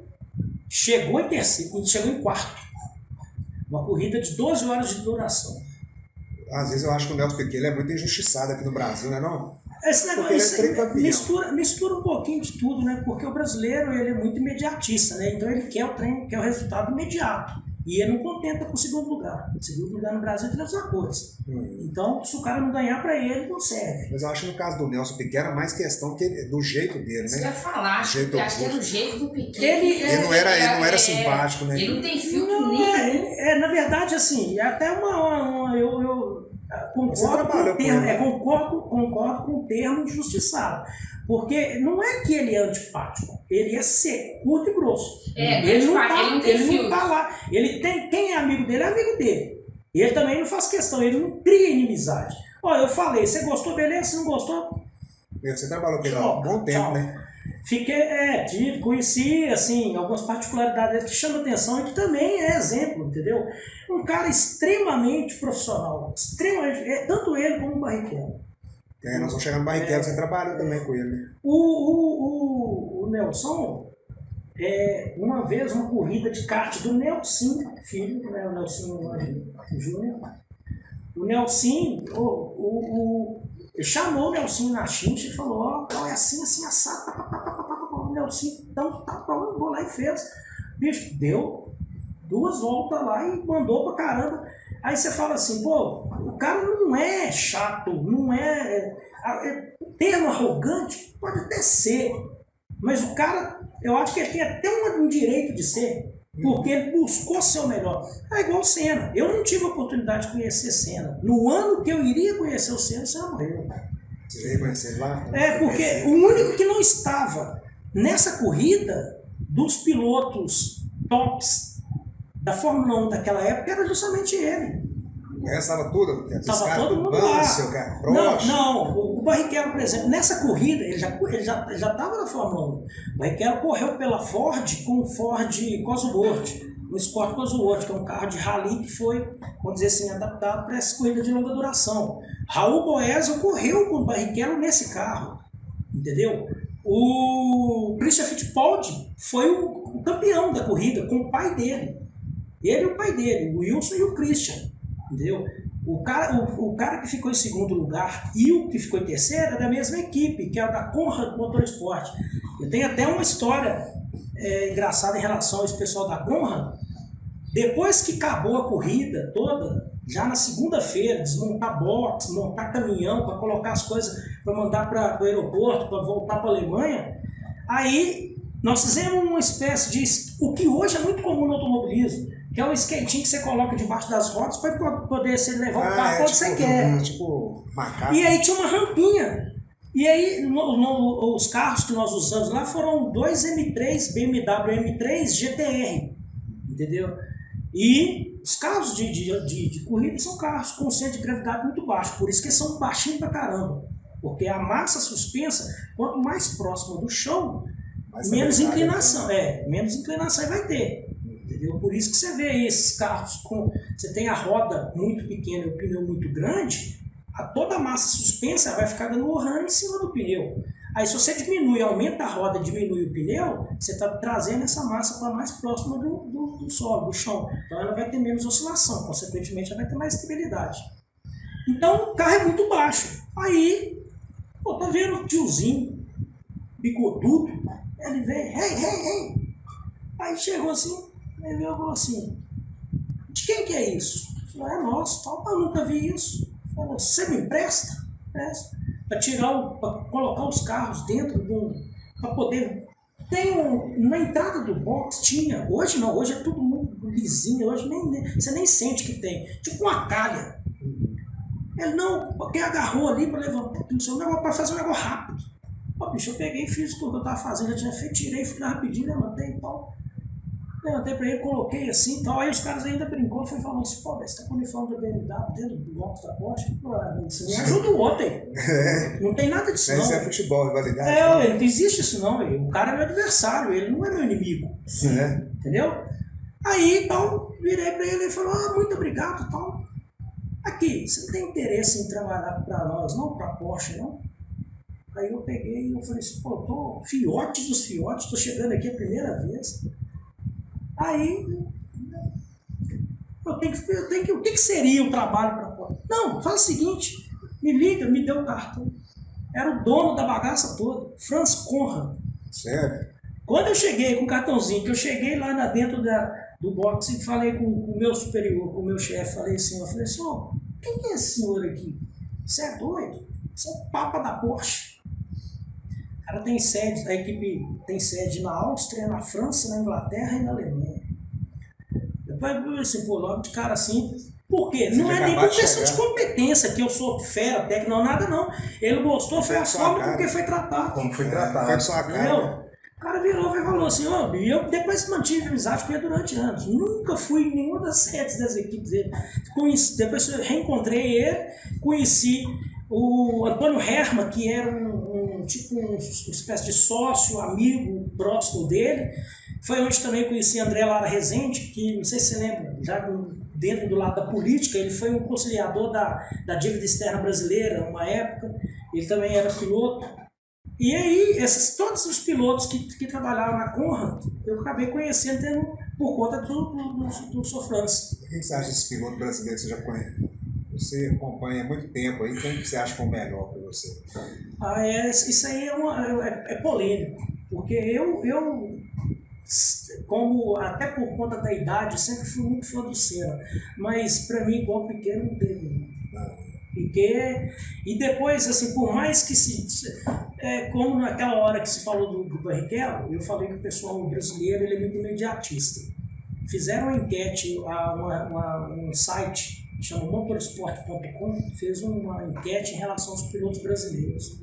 chegou em 4º. Uma corrida de 12 horas de duração. Às vezes eu acho que o Nelson Piquet é muito injustiçado aqui no Brasil, né, não? Esse negócio mistura um pouquinho de tudo, né? Porque o brasileiro ele é muito imediatista, né? Então ele quer o resultado imediato. E ele não contenta com o segundo lugar. O segundo lugar no Brasil tem outras coisas. Então, se o cara não ganhar para ele, não serve. Mas eu acho que no caso do Nelson Piquet era mais questão do jeito dele, né? Você ia falar, acho que é do jeito do Piquet. Ele não era simpático, né? Ele não tem filtro nenhum. Na verdade, assim, até eu concordo com o termo, concordo com o termo injustiçado. Porque não é que ele é antipático, ele é seco, curto e grosso. Ele não tá lá. Quem é amigo dele é amigo dele. Ele também não faz questão, ele não cria inimizade. Ó, eu falei, você gostou, beleza? Se não gostou, Você trabalhou com ele há um bom tempo, né? Fiquei, conheci, assim, algumas particularidades que chamam atenção e que também é exemplo, entendeu? Um cara extremamente profissional, extremamente, tanto ele como o Barrichello. Nós vamos chegar no Barrichello, você trabalhou também com ele, né? O Nelson, uma vez, uma corrida de kart do Nelson, filho, né, o Nelson Júnior. O Nelson, ele chamou o Nelson na chincha e falou, ó, é assim, assado, o Nelson, então, vou lá e fez. Bicho, deu 2 voltas lá e mandou pra caramba. Aí você fala assim, pô, o cara não é chato, não é... termo arrogante pode até ser, mas o cara, eu acho que ele tem até um direito de ser, porque ele buscou ser o melhor. É igual o Senna. Eu não tive a oportunidade de conhecer Senna. No ano que eu iria conhecer o Senna morreu. Você ia conhecer lá? Porque o único que não estava nessa corrida dos pilotos tops da Fórmula 1 daquela época era justamente ele. O resto estava tudo? Estava todo mundo Mansell, lá. cara, Prost. Não, o Barrichello, por exemplo, nessa corrida, ele já estava na Fórmula 1. O Barrichello correu pela Ford com o Ford Cosworth, o Escort Cosworth, que é um carro de rally que foi, vamos dizer assim, adaptado para essa corrida de longa duração. Raul Boesel correu com o Barrichello nesse carro, entendeu? O Christian Fittipaldi foi o campeão da corrida com o pai dele. Ele e o pai dele, o Wilson e o Christian. Entendeu? O cara que ficou em segundo lugar e o que ficou em terceiro é da mesma equipe, que é a da Conrad Motorsport. Eu tenho até uma história engraçada em relação a esse pessoal da Conrad. Depois que acabou a corrida toda, já na segunda-feira, desmontar box, montar caminhão para colocar as coisas para mandar para o aeroporto, para voltar para a Alemanha, aí nós fizemos uma espécie de... o que hoje é muito comum no automobilismo, que é um skatinho que você coloca debaixo das rodas para poder você levar o carro onde você quer. Tipo macaco. E aí tinha uma rampinha. E aí os carros que nós usamos lá foram 2 M3, BMW M3 GTR. Entendeu? E os carros de corrida são carros com centro de gravidade muito baixo. Por isso que eles são baixinhos pra caramba. Porque a massa suspensa, quanto mais próxima do chão, menos inclinação. Menos inclinação vai ter. Entendeu? Por isso que você vê esses carros com... Você tem a roda muito pequena e o pneu muito grande, toda a massa suspensa vai ficar dando ohana em cima do pneu. Aí se você diminui, aumenta a roda, diminui o pneu, você está trazendo essa massa para mais próxima do solo, do chão. Então ela vai ter menos oscilação, consequentemente ela vai ter mais estabilidade. Então o carro é muito baixo. Aí, tá vendo o tiozinho, bigodudo, ele veio, hey. Aí chegou assim, ele veio e falou assim, de quem que é isso? Eu falei, é nosso, tal. Eu nunca vi isso. Eu falei, você me empresta? Para colocar os carros dentro para poder... na entrada do box tinha, hoje não, hoje é tudo muito lisinho, hoje você nem sente que tem, tipo uma calha. Ele não, porque agarrou ali para levantar, para fazer um negócio rápido. Bicho, eu peguei e fiz tudo que eu estava fazendo, eu tinha feito, tirei, fui rapidinho, levantei e tal. Levantei pra ele, coloquei assim e tal. Aí os caras ainda brincou, foi falando assim, pô, você tá com o uniforme da BMW dentro do box da Porsche? Você me ajuda o outro aí. Não tem nada disso, não. Isso é futebol, rivalidade. Não existe isso não. O cara é meu adversário, ele não é meu inimigo. Sim. Entendeu? Aí, então, virei pra ele e falou, muito obrigado e tal. Aqui, você não tem interesse em trabalhar pra nós, não? Pra Porsche, não? Aí eu peguei e eu falei assim, pô, tô fiote dos fiotes, tô chegando aqui a primeira vez. Aí, o que seria o trabalho para Porsche? Não, faz o seguinte, me liga, me dê o cartão. Era o dono da bagaça toda, Franz Conrad. Sério? Quando eu cheguei com o cartãozinho, que eu cheguei lá dentro do box e falei com o meu superior, com o meu chefe, falei assim, ó, quem é esse senhor aqui? Você é doido? Você é o papa da Porsche. O cara tem sede, a equipe tem sede na Áustria, na França, na Inglaterra e na Alemanha. Depois eu assim, pô, logo de cara assim, por quê? Não é nem por questão de competência, que eu sou fera, técnico, não, nada não. Ele gostou, foi a forma porque foi tratado. Como foi tratado. Foi só a cara. cara virou e falou assim, ó, e eu depois mantive amizade com ele durante anos. Nunca fui em nenhuma das sedes das equipes dele. Depois eu reencontrei ele, conheci o Antônio Herma, que era uma espécie de sócio, amigo próximo dele. Foi onde também conheci André Lara Rezende, que não sei se você lembra, já dentro do lado da política, ele foi um conciliador da dívida externa brasileira, uma época, ele também era piloto. E aí, todos os pilotos que trabalhavam na Conrad, eu acabei conhecendo por conta do Sofrance. O que você acha desse piloto brasileiro que você já conhece? Você acompanha há muito tempo aí, quem que você acha que foi o melhor para você? Isso aí é polêmico, porque eu, como até por conta da idade, sempre fui muito fã do Senna, mas para mim, igual pequeno, não teve. Piquet, e depois, assim, por mais que como naquela hora que se falou do Barrichello, eu falei que o pessoal brasileiro ele é muito imediatista. Fizeram uma enquete, um site chama motorsport.com, fez uma enquete em relação aos pilotos brasileiros.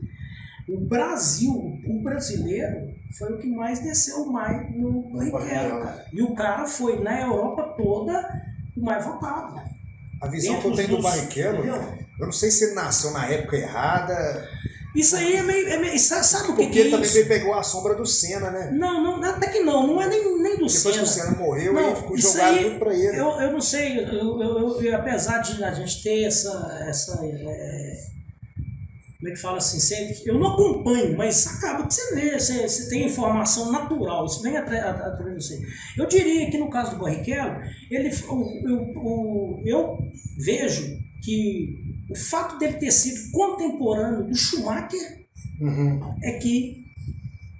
O brasileiro foi o que mais desceu mais no Barrichello, cara. E o cara foi na Europa toda o mais votado. A visão que eu tenho do Barrichello, eu não sei se ele nasceu na época errada. Isso aí é meio sabe o que é isso? Porque ele também pegou a sombra do Senna, né? Não, até que não é nem do Senna. Depois que o Senna morreu, ele ficou jogado tudo pra ele. Eu não sei, apesar de a gente ter como é que fala assim, eu não acompanho, mas acaba que você vê, você tem informação natural, isso vem atrás de você. Eu diria que no caso do Barrichello, eu vejo que o fato dele ter sido contemporâneo do Schumacher é que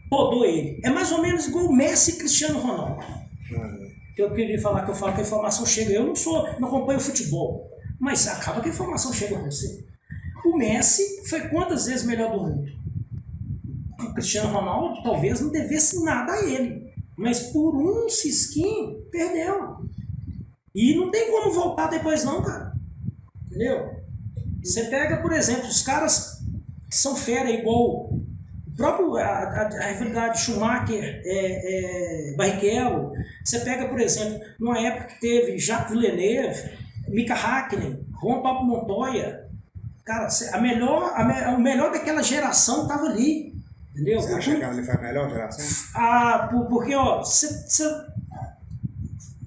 podou ele. É mais ou menos igual o Messi e Cristiano Ronaldo. Que eu queria falar, que eu falo que a informação chega. Eu não acompanho futebol, mas acaba que a informação chega a você. O Messi foi quantas vezes melhor do mundo? O Cristiano Ronaldo talvez não devesse nada a ele, mas por um cisquinho, perdeu. E não tem como voltar depois não, cara. Entendeu? Você pega, por exemplo, os caras que são fera igual o próprio a rivalidade Schumacher, Barrichello. Você pega, por exemplo, numa época que teve Jacques Villeneuve, Mika Hakkinen, Juan Pablo Montoya. Cara, o melhor daquela geração estava ali, entendeu? Você acha que ele foi a melhor geração? Porque, ó,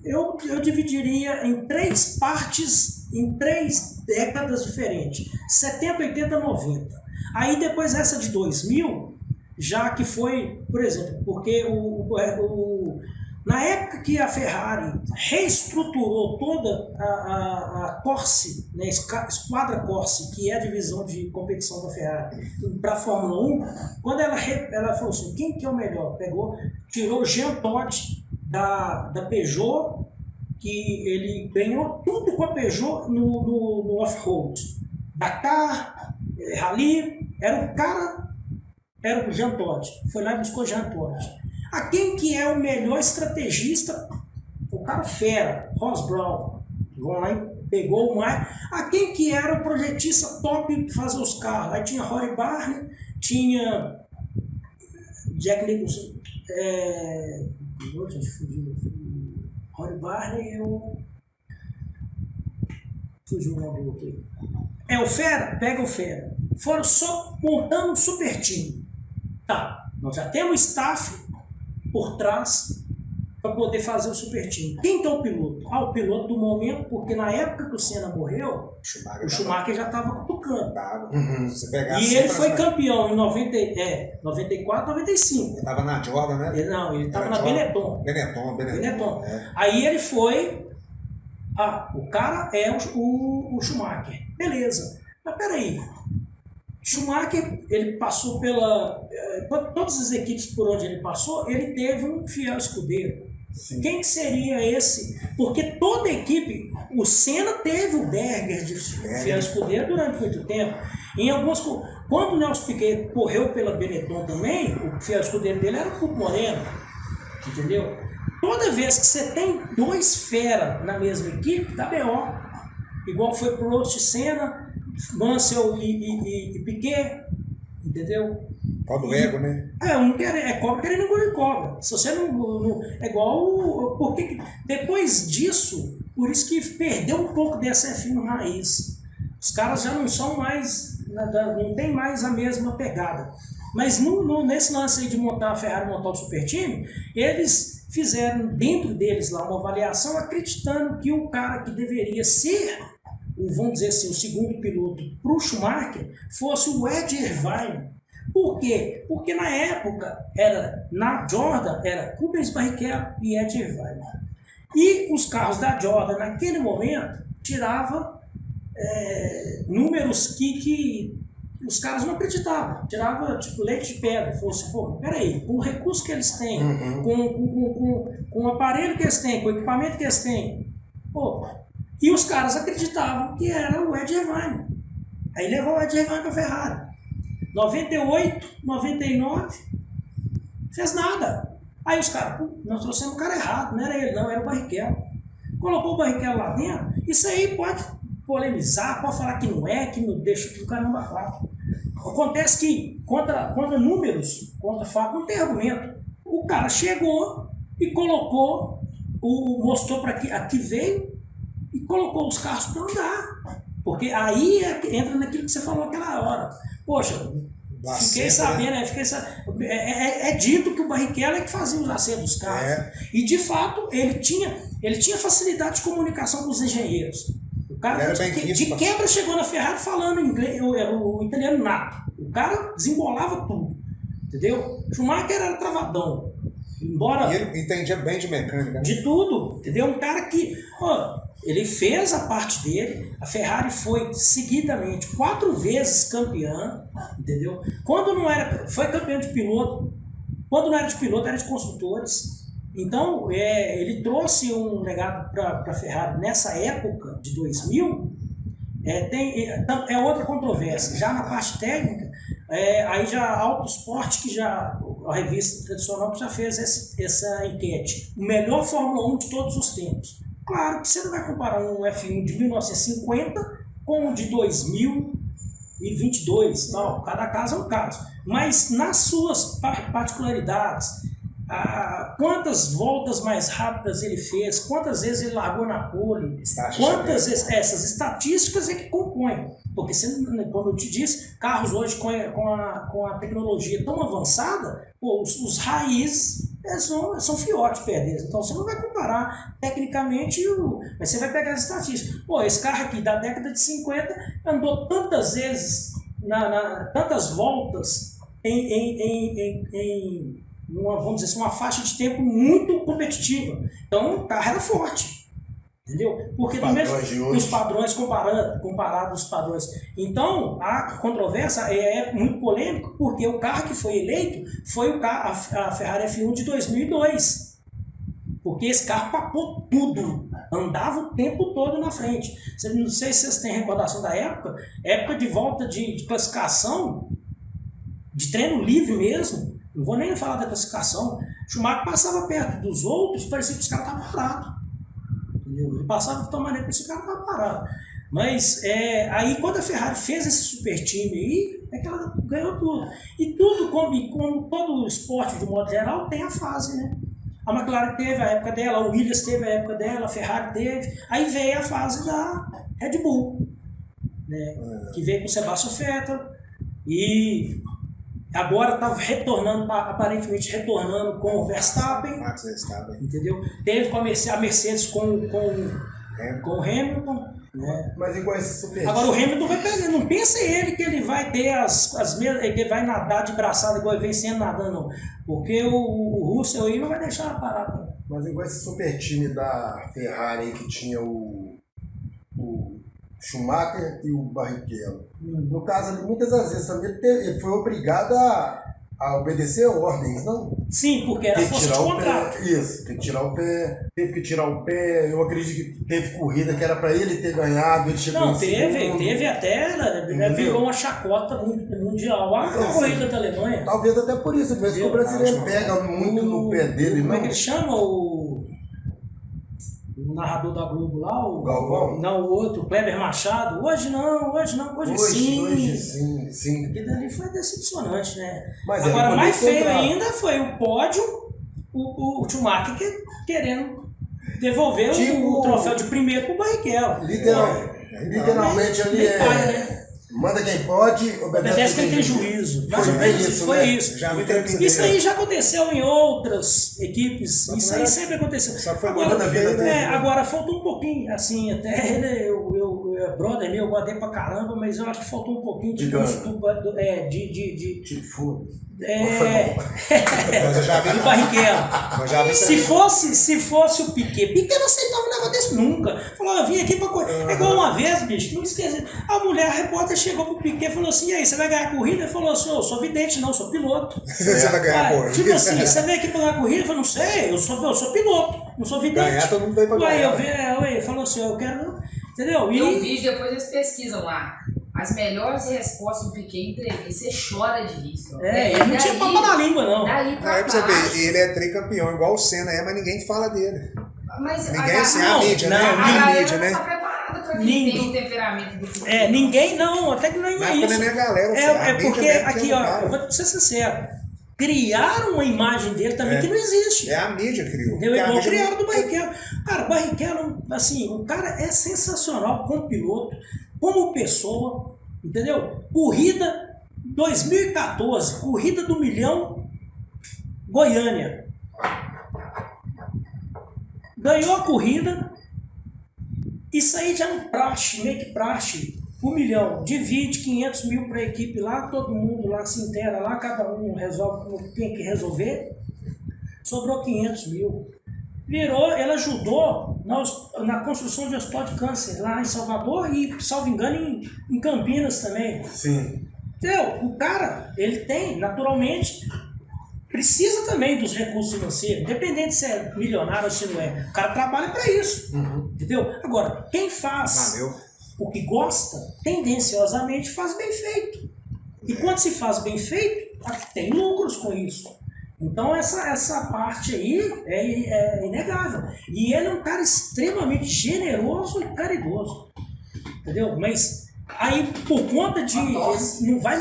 eu dividiria em 3 partes, em 3 décadas diferentes. 70, 80, 90. Aí depois essa de 2000, já que foi, por exemplo, porque na época que a Ferrari reestruturou toda a Corse, né, Esquadra Corse, que é a divisão de competição da Ferrari, para a Fórmula 1, quando ela falou assim, quem que é o melhor? Tirou o Jean Todt da Peugeot, que ele ganhou tudo com a Peugeot no off-road. Dakar, Rally, era o Jean Todt. Foi lá e buscou o Jean Todt. A quem que é o melhor estrategista? O cara fera, Ross Brown. Vão lá e pegou o mais. A quem que era o projetista top de fazer os carros? Aí tinha Rory Barney, tinha Jack Nicholson, Rory Barney fugiu o nome do outro. O Fera? Pega o Fera. Foram só montando um super time. Tá, nós já temos staff por trás para poder fazer o super time. Quem que é o piloto? O piloto do momento, porque na época que o Senna morreu, o Schumacher já estava cutucando. E ele foi campeão em 94, 95. Ele estava na Jordan, né? Não, ele estava na Benetton. Benetton. Aí ele foi... o cara é o Schumacher. Beleza. Mas peraí. Schumacher, ele passou todas as equipes por onde ele passou, ele teve um fiel escudeiro. Sim. Quem seria esse? Porque toda equipe, o Senna teve o Berger de fiel escudeiro durante muito tempo. Quando o Nelson Piquet correu pela Benetton também, o fiel escudeiro dele era o Pupo Moreno. Entendeu? Toda vez que você tem 2 fera na mesma equipe, dá BO. Igual foi pro Prost e Senna, Mansell e Piquet, entendeu? Cobra o ego, né? É cobra querendo engolir cobra. Se você não é igual. Porque depois disso, por isso que perdeu um pouco dessa F1 no raiz. Os caras já não são mais. Não tem mais a mesma pegada. Mas nesse lance aí de montar a Ferrari, montar o super time, eles fizeram dentro deles lá uma avaliação acreditando que o cara que deveria ser, vamos dizer assim, o segundo piloto para o Schumacher fosse o Ed Irvine. Por quê? Porque na época, na Jordan, era Rubens Barrichello e Ed Irvine. E os carros da Jordan, naquele momento, tiravam números que os caras não acreditavam. Tirava tipo leite de pedra. Falou assim, pô, peraí, com o recurso que eles têm, com o aparelho que eles têm, com o equipamento que eles têm. Pô, e os caras acreditavam que era o Ed Irvine. Aí levou o Ed Irvine para a Ferrari. 98, 99, fez nada. Aí os caras, nós trouxemos o cara errado, não era ele não, era o Barrichello. Colocou o Barrichello lá dentro, isso aí pode polemizar, pode falar que não é, que não deixa que o caramba claro. Acontece que contra números, contra fato, não tem argumento. O cara chegou e colocou, mostrou para aqui veio e colocou os carros para andar. Porque aí entra naquilo que você falou aquela hora. Poxa, fiquei sabendo, né? É dito que o Barrichello é que fazia os acertos dos carros. E de fato ele tinha facilidade de comunicação com os engenheiros. O cara de quebra chegou na Ferrari falando inglês, o italiano nato. O cara desembolava tudo. Entendeu? Schumacher era travadão. Embora. E ele entendia bem de mecânica, né? De tudo. Entendeu? Um cara que. Ele fez a parte dele, a Ferrari foi seguidamente 4 vezes campeã, entendeu? Quando não era, foi campeão de piloto, quando não era de piloto, era de construtores. Então, ele trouxe um legado para a Ferrari nessa época de 2000. É outra controvérsia. Já na parte técnica, aí já a Autosport, que já a revista tradicional que já fez essa enquete, o melhor Fórmula 1 de todos os tempos. Claro que você não vai comparar um F1 de 1950 com o de 2022, tal. Cada caso é um caso. Mas nas suas particularidades, quantas voltas mais rápidas ele fez, quantas vezes ele largou na pole, quantas vezes, essas estatísticas é que compõem. Porque, como eu te disse, carros hoje com a tecnologia tão avançada, os raízes são fiotes perto deles. Então você não vai comparar tecnicamente, mas você vai pegar as estatísticas. Esse carro aqui da década de 50 andou tantas vezes, tantas voltas em vamos dizer assim, uma faixa de tempo muito competitiva. Então o carro era forte. Entendeu? Porque os padrões comparado aos padrões. Então, a controvérsia é muito polêmica, porque o carro que foi eleito foi a Ferrari F1 de 2002. Porque esse carro papou tudo, andava o tempo todo na frente. Não sei se vocês têm recordação da época de volta de classificação, de treino livre mesmo. Não vou nem falar da classificação. Schumacher passava perto dos outros, parecia que os caras estavam parados. Ele passava de tal maneira que esse cara estava parado. Mas aí quando a Ferrari fez esse super time aí, é que ela ganhou tudo. E tudo, como todo esporte de modo geral, tem a fase, né? A McLaren teve a época dela, a Williams teve a época dela, a Ferrari teve. Aí veio a fase da Red Bull, né? Que veio com o Sebastian Vettel e agora está aparentemente retornando com o Verstappen. Entendeu? Teve com a Mercedes com o Hamilton. Né? Mas igual esse super. Agora o Hamilton vai pegar, não pensa ele que ele vai ter ele vai nadar de braçada igual ele vem sendo nadando, não. Porque o Russell aí não vai deixar a parada. Mas igual esse super time da Ferrari que tinha o Schumacher e o Barrichello. No caso, muitas das vezes também ele foi obrigado a obedecer ordens, não? Sim, porque era força de contrato. Isso, teve que tirar o pé. Eu acredito que teve corrida que era para ele ter ganhado. Ele chegou não, teve até, virou uma chacota mundial. A corrida da Alemanha. Talvez até por isso, mesmo que o brasileiro pega muito no pé dele. Como é que ele chama? o narrador da Globo lá, o Galvão? Não, o outro, o Kleber Machado. Hoje sim. Aquilo ali foi decepcionante, né? Mas agora, mais feio ainda foi o pódio, o Schumacher querendo devolver o troféu de primeiro pro Barrichello. Literalmente ali né? Manda quem pode, obedece quem tem juízo. Foi isso. Isso aí já aconteceu em outras equipes. Isso aí sempre aconteceu. Agora faltou um pouquinho, assim, até eu brother meu, eu guardei pra caramba, mas eu acho que faltou um pouquinho de fundo. Do Barrichello. Se fosse o Piquet não aceitava um negócio desse nunca. Falou, eu vim aqui pra correr. É igual uma vez, bicho, não esquece. A mulher, a repórter, chegou pro Piquet e falou assim: e aí, você vai ganhar a corrida? Ele falou assim: eu sou vidente, não, sou piloto. Você vai ganhar a corrida. Tipo assim, você veio aqui pra ganhar a corrida? Eu falei: não sei, eu sou piloto, não sou vidente. Ganhar, todo mundo veio pra ganhar. Aí falou assim: eu quero. Entendeu? Tem um vídeo, depois eles pesquisam lá. As melhores respostas do Piquet em entrevista, você chora de rir. Ele não tinha papo na língua, não. Daí pra você ver, ele é tricampeão, igual o Senna mas ninguém fala dele. Mas ninguém, assim, a mídia, né? A mídia, né? Não tá preparada pra quem tem o temperamento do Piquet. Ninguém não, até que não é isso. Não é galera, é porque, aqui, ó, eu vou ser sincero, criaram uma imagem dele também que não existe. É a mídia que criou. Igual criaram do Barrichello. Cara, o Barrichello, assim, o cara é sensacional como piloto, como pessoa, entendeu? Corrida 2014, corrida do milhão, Goiânia. Ganhou a corrida, isso aí já é um praxe, meio que praxe. 1 milhão, divide 500 mil para a equipe lá, todo mundo lá se inteira lá, cada um resolve como tem que resolver, sobrou 500 mil. Virou, ele ajudou na construção de hospital de câncer lá em Salvador e, salvo engano, em Campinas também. Sim. Entendeu? O cara, ele tem, naturalmente, precisa também dos recursos financeiros, independente se é milionário ou se não é. O cara trabalha para isso, entendeu? Agora, quem faz o que gosta, tendenciosamente faz bem feito. E quando se faz bem feito, tem lucros com isso. Então essa parte aí é inegável. E ele é um cara extremamente generoso e caridoso. Entendeu? Mas aí por conta de... não vai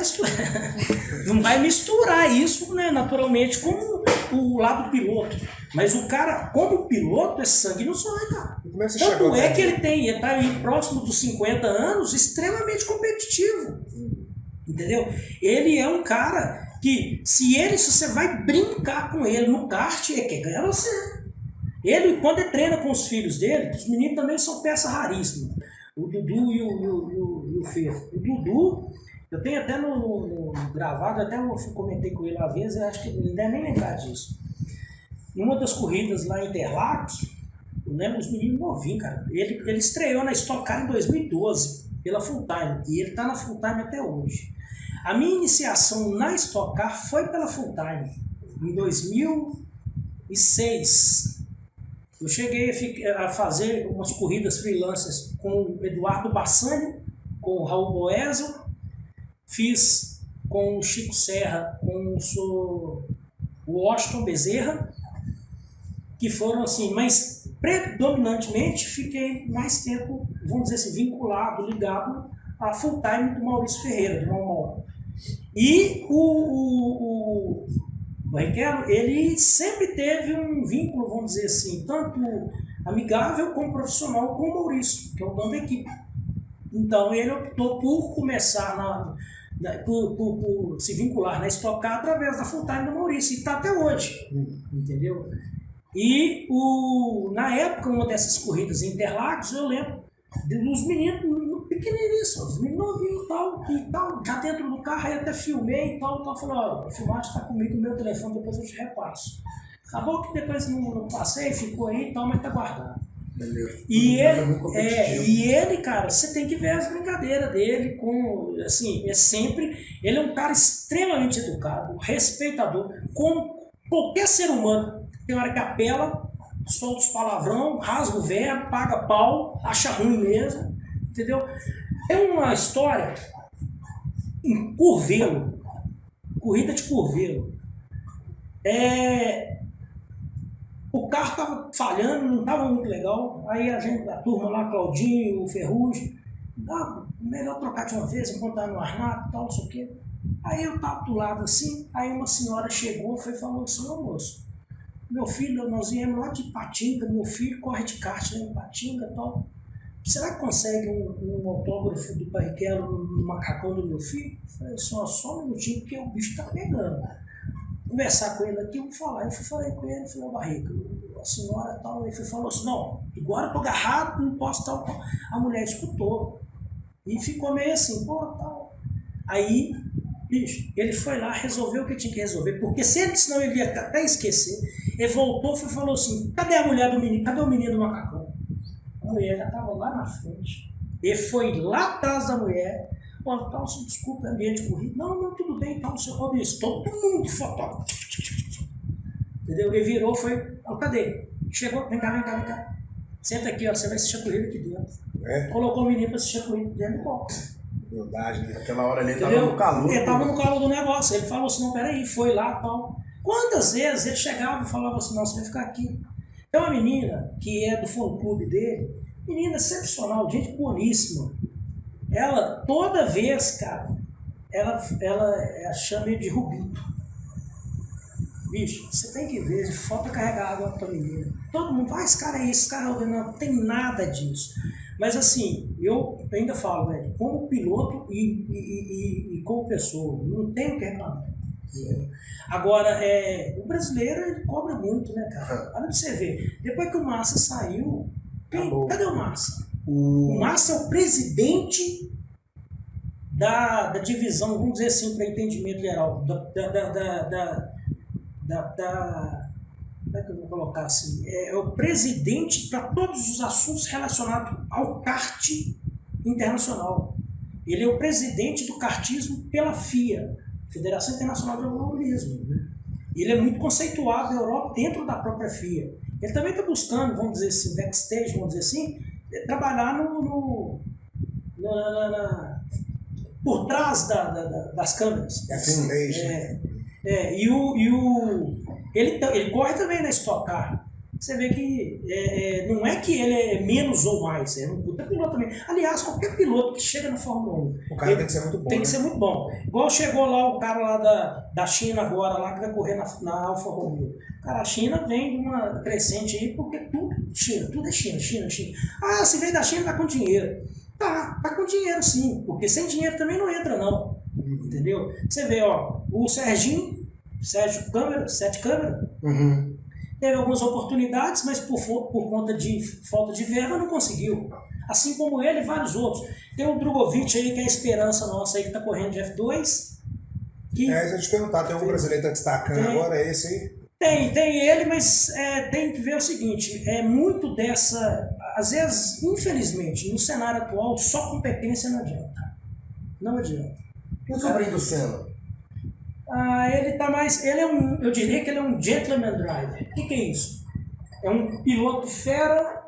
misturar isso, né, naturalmente com o lado piloto. Mas o cara, como piloto, é sangue no sonho, cara. Tanto é que ele está aí próximo dos 50 anos, extremamente competitivo. Entendeu? Ele é um cara que, se você vai brincar com ele no kart, ele quer ganhar você. Ele, quando ele treina com os filhos dele, os meninos também são peça raríssima. O Dudu e o Fefo. O Dudu, eu tenho até no gravado, até eu comentei com ele uma vez, eu acho que ele não deve nem lembrar disso. Numa das corridas lá em Interlagos, eu lembro os meninos novinhos, cara. Ele estreou na Stock Car em 2012, pela Full Time, e ele está na Full Time até hoje. A minha iniciação na Stock Car foi pela Full Time, em 2006. Eu cheguei a fazer umas corridas freelancers com o Eduardo Bassani, com o Raul Boesel, fiz com o Chico Serra, com o Washington Bezerra, que foram assim, mas predominantemente fiquei mais tempo, vamos dizer assim, vinculado, ligado à full time do Maurício Ferreira, do Malmol. E o Barrichello, ele sempre teve um vínculo, vamos dizer assim, tanto amigável como profissional com o Maurício, que é o dono da equipe. Então ele optou por começar por se vincular na Stock Car através da full time do Maurício, e está até hoje, entendeu? E na época, uma dessas corridas em Interlagos, eu lembro dos meninos pequenininhos, os meninos novinhos e tal, já dentro do carro, aí até filmei e tal, falei, ó, a filmagem está comigo no meu telefone, depois eu te repasso. Acabou que depois não passei, ficou aí e tal, mas tá guardado. E ele, cara, você tem que ver as brincadeiras dele com, assim, ele é um cara extremamente educado, respeitador, como qualquer ser humano. Tem hora que apela, solta os palavrão, rasga o verbo, paga pau, acha ruim mesmo, entendeu? É uma história em Curvelo, corrida de Curvelo. O carro estava falhando, não estava muito legal. Aí a turma lá, Claudinho, o Ferrugem, melhor trocar de uma vez, enquanto tá no armário e tal, não sei o quê. Aí eu estava do lado assim, aí uma senhora chegou e falou assim: ô moço, meu filho, nós viemos lá de Patinga, meu filho corre de kart lá em Patinga e tal. Será que consegue um autógrafo do Barrichello no macacão do meu filho? Eu falei, só um minutinho, porque o bicho tá pegando. Conversar com ele aqui, eu vou falar. Eu falei com ele, falei, Barrica, a senhora tal, ele falou assim, não, agora eu tô agarrado, não posso tal. A mulher escutou e ficou meio assim, pô, tal. Aí, bicho, ele foi lá, resolveu o que tinha que resolver, porque senão ele ia até esquecer. Ele voltou e falou assim, cadê a mulher do menino, cadê o menino do macacão? A mulher já estava lá na frente. Ele foi lá atrás da mulher. Ó, tal, desculpa, ambiente corrido. Não, tudo bem, tal, seu Robinho. Todo mundo de fotógrafo. Entendeu? Ele virou, foi. Ó, cadê? Chegou, vem cá. Senta aqui, ó, você vai assistir a corrida aqui dentro. Colocou o menino para assistir a corrida dentro do box. Verdade, né? Aquela hora ali ele estava no calor. Ele estava no calor do negócio. Ele falou assim: não, peraí, foi lá tal. Quantas vezes ele chegava e falava assim: não, você vai ficar aqui. Tem uma menina que é do fã-clube dele, menina excepcional, gente boníssima. Ela, toda vez, cara, ela chama ele de Rubito. Bicho, você tem que ver, falta carregar água pra menina. Todo mundo, esse cara é isso, esse cara é outro. Não tem nada disso. Mas assim, eu ainda falo, velho, como piloto e como pessoa, não tenho o que reclamar. Agora, o brasileiro ele cobra muito, né, cara? Olha pra você ver. Depois que o Massa saiu, cadê o Massa? O Massa é o presidente da divisão, vamos dizer assim, para entendimento geral, como é que eu vou colocar assim? É o presidente para todos os assuntos relacionados ao kart internacional. Ele é o presidente do kartismo pela FIA, Federação Internacional de Automobilismo. Ele é muito conceituado na Europa dentro da própria FIA. Ele também está buscando, vamos dizer assim, backstage, vamos dizer assim, trabalhar por trás das câmeras. Ele corre também na Stock Car. Você vê que não é que ele é menos ou mais, é um puta piloto também. Aliás, qualquer piloto que chega na Fórmula 1, o cara tem que ser muito bom. Tem que ser muito bom. Igual chegou lá o cara lá da China agora, lá que vai correr na Alfa Romeo. Cara, a China vem de uma crescente aí, porque tudo é China. Ah, se veio da China, tá com dinheiro. Tá com dinheiro sim, porque sem dinheiro também não entra não. Entendeu? Você vê, ó, o Sérgio Câmara, 7 câmera, teve algumas oportunidades, mas por conta de falta de verba não conseguiu. Assim como ele e vários outros. Tem o Drogovic aí, que é a esperança nossa aí, que tá correndo de F2. Se eu te perguntar, tem um brasileiro que tá destacando agora, é esse aí? Tem ele, mas tem que ver o seguinte, muito dessa, às vezes, infelizmente, no cenário atual, só competência não adianta. Não adianta. E o sobrinho do Senna? Ele tá mais, eu diria que ele é um gentleman driver. O que é isso? É um piloto fera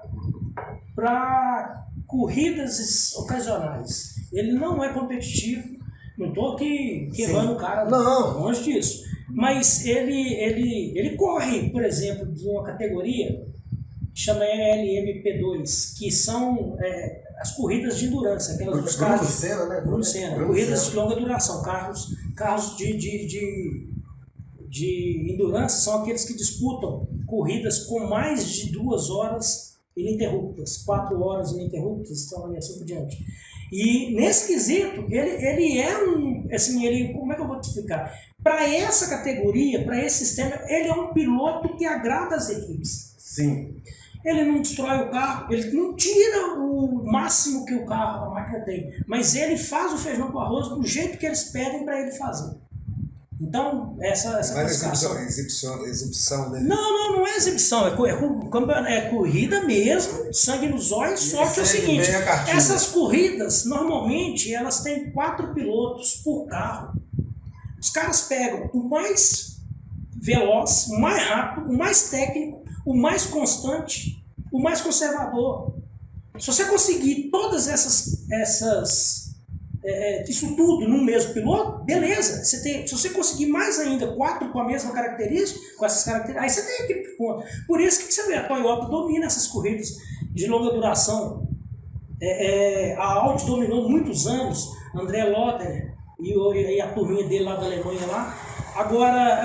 para corridas ocasionais. Ele não é competitivo, não estou aqui queimando o cara, não, longe disso. Mas ele corre, por exemplo, de uma categoria que chama LMP2, que são as corridas de endurance, aquelas dos carros. Senna, né? Bruno Senna, corridas de longa duração, carros de endurance são aqueles que disputam corridas com mais de 2 horas ininterruptas, 4 horas ininterruptas, então assim por diante. E nesse quesito, ele é como é que eu vou te explicar? Para essa categoria, para esse sistema, ele é um piloto que agrada as equipes. Sim. Ele não destrói o carro, ele não tira o máximo que o carro, a máquina tem, mas ele faz o feijão com arroz do jeito que eles pedem para ele fazer. Então, essa classificação... exibição dele. Não é exibição, é corrida mesmo, sangue nos olhos, só que é o seguinte, essas corridas, normalmente, elas têm 4 pilotos por carro. Os caras pegam o mais veloz, o mais rápido, o mais técnico, o mais constante, o mais conservador. Se você conseguir todas essas isso tudo num mesmo piloto, beleza. Se você conseguir mais ainda 4 com a mesma característica, com essas características, aí você tem equipe de ponta. Por isso que você vê, a Toyota domina essas corridas de longa duração. A Audi dominou muitos anos, André Lotter e a turminha dele lá da Alemanha lá. Agora,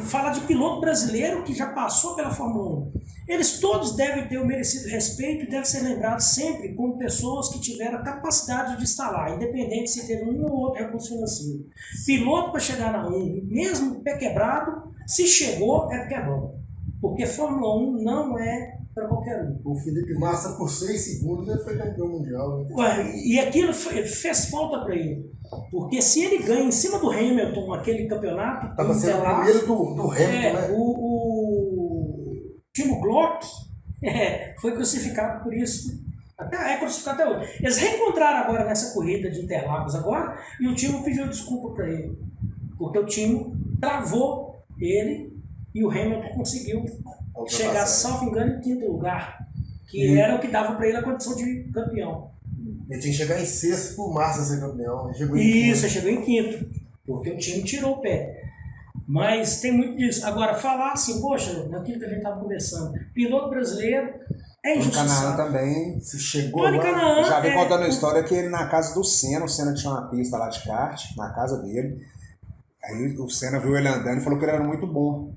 fala de piloto brasileiro que já passou pela Fórmula 1. Eles todos devem ter o merecido respeito e devem ser lembrados sempre como pessoas que tiveram a capacidade de estar lá, independente se teve um ou outro recurso financeiro. Piloto para chegar na 1, mesmo pé quebrado, se chegou é porque é bom. Porque Fórmula 1 não é para qualquer um. O Felipe Massa, por 6 segundos, já foi campeão mundial. Né? Ué, e aquilo fez falta para ele. Porque se ele ganha em cima do Hamilton aquele campeonato... Estava sendo o primeiro do Hamilton, né? O Timo Glock foi crucificado por isso. É crucificado até hoje. Eles reencontraram agora nessa corrida de Interlagos agora, e o Timo pediu desculpa para ele. Porque o Timo travou ele e o Hamilton conseguiu chegar, salvo engano, em 5º lugar. Que era o que dava para ele a condição de campeão. Ele tinha que chegar em 6º pro Massa ser campeão. Chegou chegou em 5º. Porque o time tirou o pé. Mas tem muito disso. Agora, falar assim, poxa, naquilo que a gente estava conversando, piloto brasileiro é injustiçado. Tony Kanaan também se chegou Tony Kanaan já vi contando a história que ele na casa do Senna, o Senna tinha uma pista lá de kart, na casa dele. Aí o Senna viu ele andando e falou que ele era muito bom.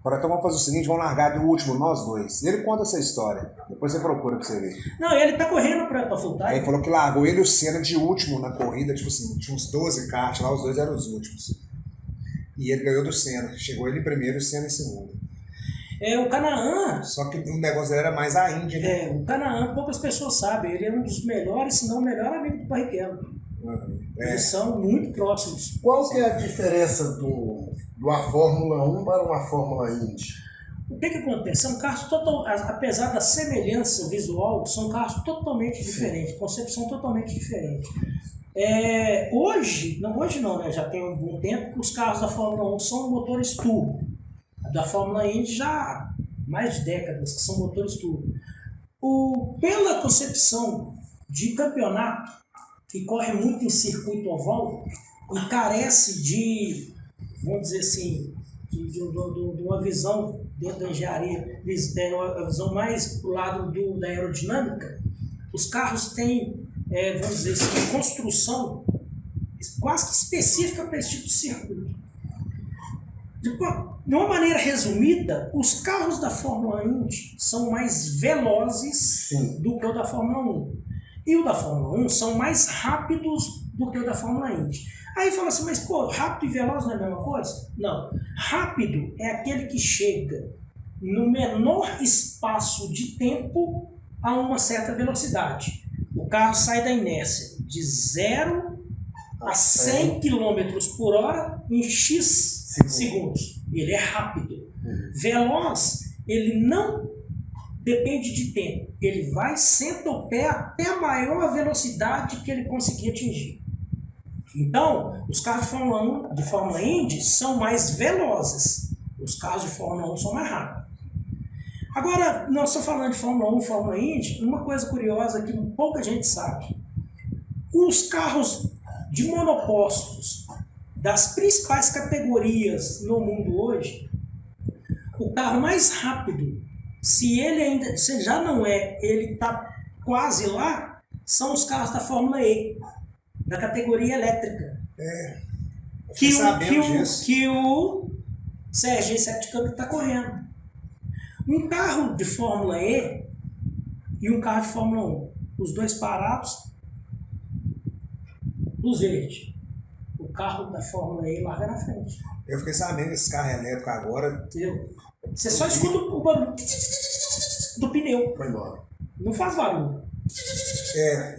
Agora então vamos fazer o seguinte, vamos largar do último, nós dois. E ele conta essa história. Depois você procura pra você ver. Não, ele tá correndo pra full time. Aí ele falou que largou ele e o Senna de último na corrida, tipo assim, tinha uns 12 karts lá, os dois eram os últimos. E ele ganhou do Senna. Chegou ele em primeiro e o Senna em segundo. O Kanaan... Só que o negócio dele era mais a Índia, né? O Kanaan, poucas pessoas sabem, ele é um dos melhores, se não o melhor amigo do Barrichello. Eles são muito próximos. Qual que é a diferença de uma Fórmula 1 para uma Fórmula Indy? O que acontece? São carros apesar da semelhança visual, são carros totalmente diferentes, concepção totalmente diferente. Hoje não, né? Já tem um bom tempo que os carros da Fórmula 1 são motores turbo. Da Fórmula Indy já há mais de décadas que são motores turbo. Pela concepção de campeonato, que corre muito em circuito oval e carece de, vamos dizer assim, de uma visão dentro da engenharia, uma visão mais para o lado da aerodinâmica, os carros têm, vamos dizer assim, uma construção quase que específica para esse tipo de circuito. De uma maneira resumida, os carros da Fórmula Indy são mais velozes do que o da Fórmula 1. E o da Fórmula 1 são mais rápidos do que o da Fórmula Indy. Aí fala assim, mas pô, rápido e veloz não é a mesma coisa? Não. Rápido é aquele que chega no menor espaço de tempo a uma certa velocidade. O carro sai da inércia de 0 a 100 km por hora em X segundos. Ele é rápido. Veloz, ele não depende de tempo. Ele vai, senta o pé até a maior velocidade que ele conseguir atingir. Então, os carros de Fórmula Indy são mais velozes. Os carros de Fórmula 1 são mais rápidos. Agora, nós estamos falando de Fórmula 1 e Fórmula Indy, uma coisa curiosa que pouca gente sabe. Os carros de monopostos das principais categorias no mundo hoje, o carro mais rápido, se já não é, ele está quase lá, são os carros da Fórmula E, da categoria elétrica. Que o Serginho Sete Câmbio está correndo. Um carro de Fórmula E e um carro de Fórmula 1, os dois parados, luz verde. O carro da Fórmula E larga na frente. Eu fiquei sabendo esse carro elétrico agora. Você só escuta o barulho do pneu. Foi embora. Não faz barulho.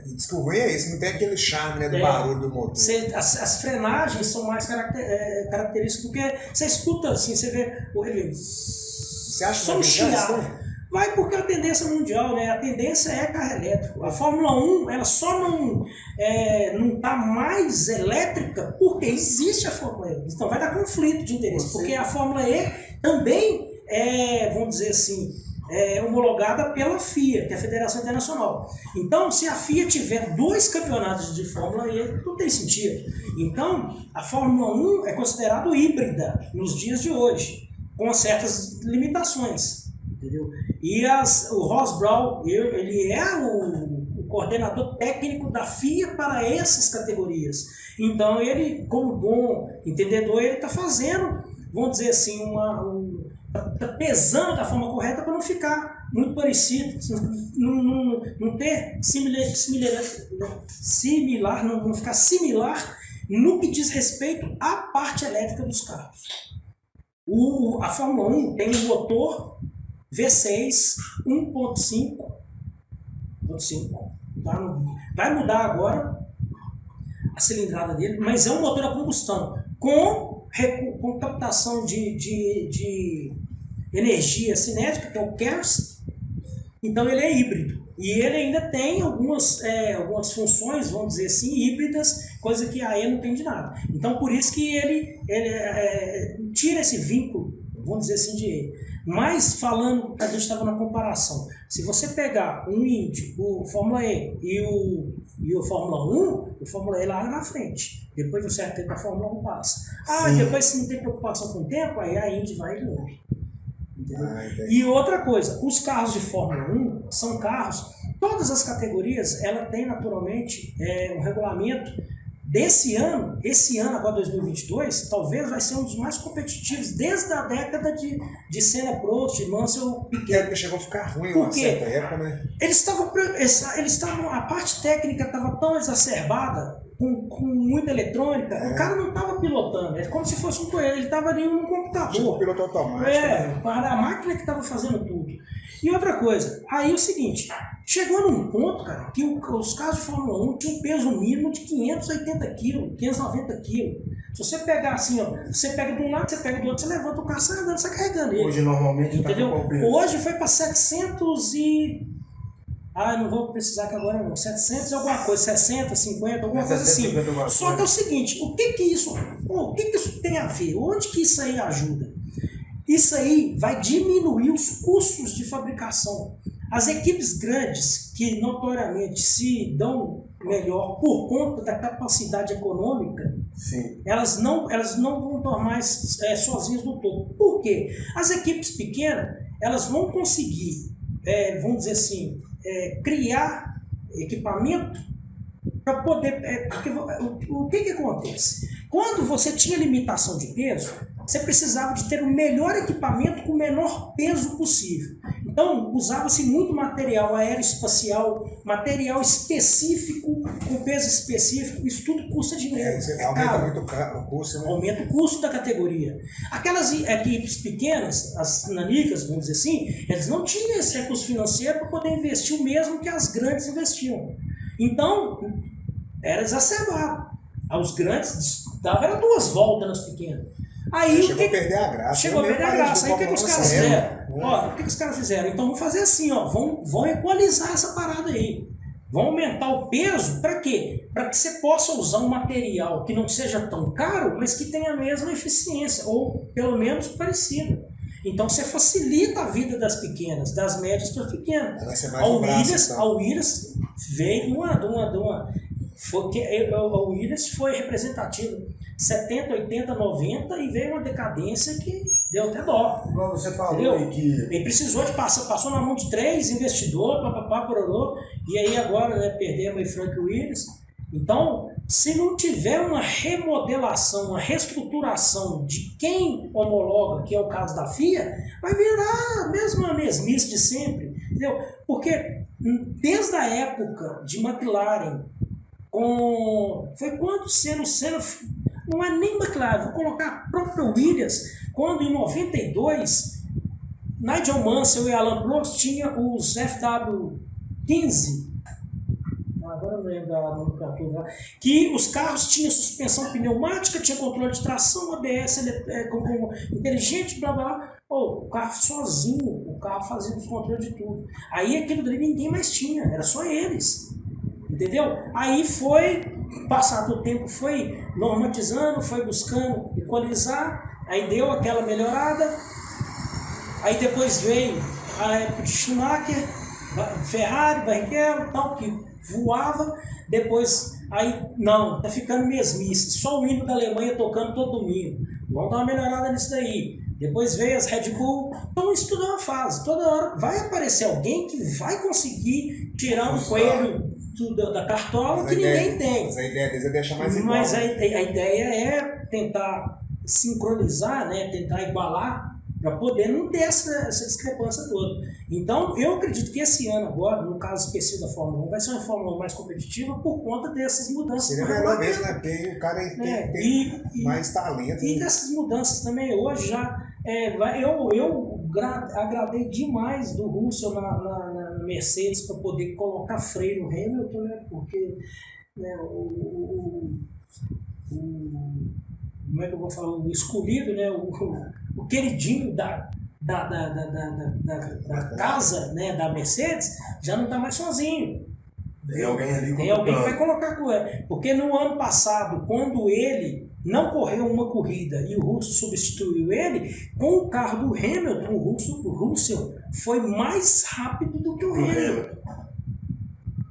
Diz que o ruim é isso, não tem aquele charme, né, do barulho do motor. As frenagens são mais características do que você escuta assim, você vê o relevo. Você acha só um chiado. Vai porque a tendência mundial, né? A tendência é carro elétrico. A Fórmula 1, ela só não está mais elétrica porque existe a Fórmula E. Então vai dar conflito de interesse, porque a Fórmula E também vamos dizer assim, homologada pela FIA, que é a Federação Internacional. Então, se a FIA tiver 2 campeonatos de Fórmula E, não tem sentido. Então, a Fórmula 1 é considerada híbrida nos dias de hoje, com certas limitações. Entendeu? E o Ross Brawn, ele é o coordenador técnico da FIA para essas categorias. Então, ele, como bom entendedor, ele está fazendo, vamos dizer assim, está pesando da forma correta para não ficar muito parecido, não ter similar, não ficar similar no que diz respeito à parte elétrica dos carros. A Fórmula 1 tem um motor V6 1.5, tá? Vai mudar agora a cilindrada dele, mas é um motor a combustão com captação de energia cinética, que é o CARS. Então ele é híbrido. E ele ainda tem algumas funções, vamos dizer assim, híbridas, coisa que a E não tem de nada. Então por isso que ele tira esse vínculo, vamos dizer assim, de E. Mas falando, a gente estava na comparação. Se você pegar um Indy, o Fórmula E e o Fórmula 1, o Fórmula E larga na frente. Depois de um certo tempo a Fórmula 1 passa. Depois se não tem preocupação com o tempo, aí a Indy vai longe. E outra coisa, os carros de Fórmula 1 são carros, todas as categorias, ela tem naturalmente um regulamento desse ano, esse ano agora 2022, talvez vai ser um dos mais competitivos desde a década de Senna, Prost, Mansell, Piquet. Que chegou a ficar ruim uma certa época, né? Eles estavam, a parte técnica estava tão exacerbada, com muita eletrônica, o cara não estava pilotando, é como se fosse um coelho, ele estava ali num computador. Tipo piloto automático. A máquina que estava fazendo tudo. E outra coisa, aí é o seguinte, chegou num ponto, cara, que os carros de Fórmula 1 tinham um peso mínimo de 580 kg, 590 kg. Se você pegar assim, ó, você pega de um lado, você pega do outro, você levanta o carro, sai andando, sai carregando ele. Hoje normalmente entendeu? Tá com peso. Hoje foi para 700 e... não vou precisar que agora não. 700 e alguma coisa, 60, 50, alguma coisa assim. Só que é o seguinte, o que isso tem a ver? Onde que isso aí ajuda? Isso aí vai diminuir os custos de fabricação. As equipes grandes, que notoriamente se dão melhor por conta da capacidade econômica, sim, elas não vão estar mais sozinhas no topo. Por quê? As equipes pequenas, elas vão conseguir, vamos dizer assim, criar equipamento para poder... porque o que acontece? Quando você tinha limitação de peso, você precisava de ter o melhor equipamento com o menor peso possível. Então, usava-se muito material aeroespacial, material específico, com peso específico, isso tudo custa dinheiro. Aumenta muito o custo, né? Aumenta o custo da categoria. Aquelas equipes pequenas, as nanicas, vamos dizer assim, eles não tinham esse recurso financeiro para poder investir o mesmo que as grandes investiam. Então, era exacerbado. Os grandes davam 2 voltas nas pequenas. Aí chegou a perder a graça. Chegou a perder a graça. Aí o que os caras fizeram? O que os caras fizeram? Então vamos fazer assim, ó, vão equalizar essa parada aí. Vão aumentar o peso para quê? Para que você possa usar um material que não seja tão caro, mas que tenha a mesma eficiência, ou pelo menos parecida. Então você facilita a vida das pequenas, das médias para as pequenas. A Williams veio de uma a Williams foi representativa 70, 80, 90 e veio uma decadência que deu até dó. Igual você falou, entendeu? Que... Ele precisou de passou na mão de 3 investidores, pororô, e aí agora, né, perdemos o Frank Williams. Então, se não tiver uma remodelação, uma reestruturação de quem homologa, que é o caso da FIA, vai virar a mesma mesmice de sempre, entendeu? Porque desde a época de McLaren, foi quando Senna não é nem McLaren, vou colocar a própria Williams, quando em 92 Nigel Mansell e Alan Prost tinham os FW15, agora não lembro da nomenclatura, que os carros tinham suspensão pneumática, tinha controle de tração, ABS inteligente, blá blá. O carro sozinho, o carro fazia os controles de tudo. Aí aquilo dali ninguém mais tinha, era só eles. Entendeu? Aí passado o tempo, foi normatizando, foi buscando equalizar, aí deu aquela melhorada, aí depois veio a época de Schumacher, Ferrari, Barrichello, tal, que voava, depois, aí, não, tá ficando mesmice, só o hino da Alemanha tocando todo domingo, vamos dar uma melhorada nisso daí. Depois veio as Red Bull, então isso tudo é uma fase, toda hora vai aparecer alguém que vai conseguir tirar um coelho da cartola que ninguém tem. Mas a ideia deles é deixar mais igual. Mas a ideia é tentar sincronizar, né, tentar igualar, para poder não ter essa discrepância toda. Então, eu acredito que esse ano agora, no caso específico da Fórmula 1, vai ser uma Fórmula 1 mais competitiva por conta dessas mudanças. Seria melhor mesmo, né? Porque o cara tem mais talento. E dessas mudanças também, hoje já, eu agradei demais do Russell na Mercedes para poder colocar freio no Hamilton, né? Porque né, como é que eu vou falar? O escolhido, né? O queridinho da casa, né, da Mercedes, já não está mais sozinho. Tem alguém ali. Tem alguém que vai colocar com ele. Porque no ano passado, quando ele não correu uma corrida e o Russell substituiu ele, com o carro do Hamilton, o Russell foi mais rápido do que o Hamilton.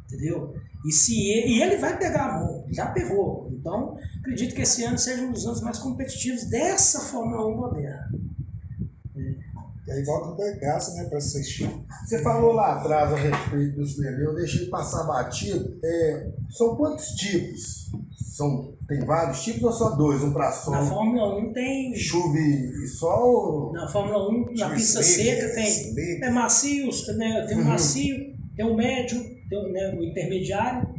Entendeu? E ele vai pegar a mão, já pegou. Então, acredito que esse ano seja um dos anos mais competitivos dessa Fórmula 1 moderna. E aí volta a ter graça, né, para assistir. Você falou lá atrás a respeito dos pneus, eu deixei passar batido. São quantos tipos? Tem vários tipos ou só dois? Um para sol? Na Fórmula 1 tem. Chuva e sol? Na Fórmula 1, na pista seca, tem macio, né, tem o macio, tem o médio, tem o intermediário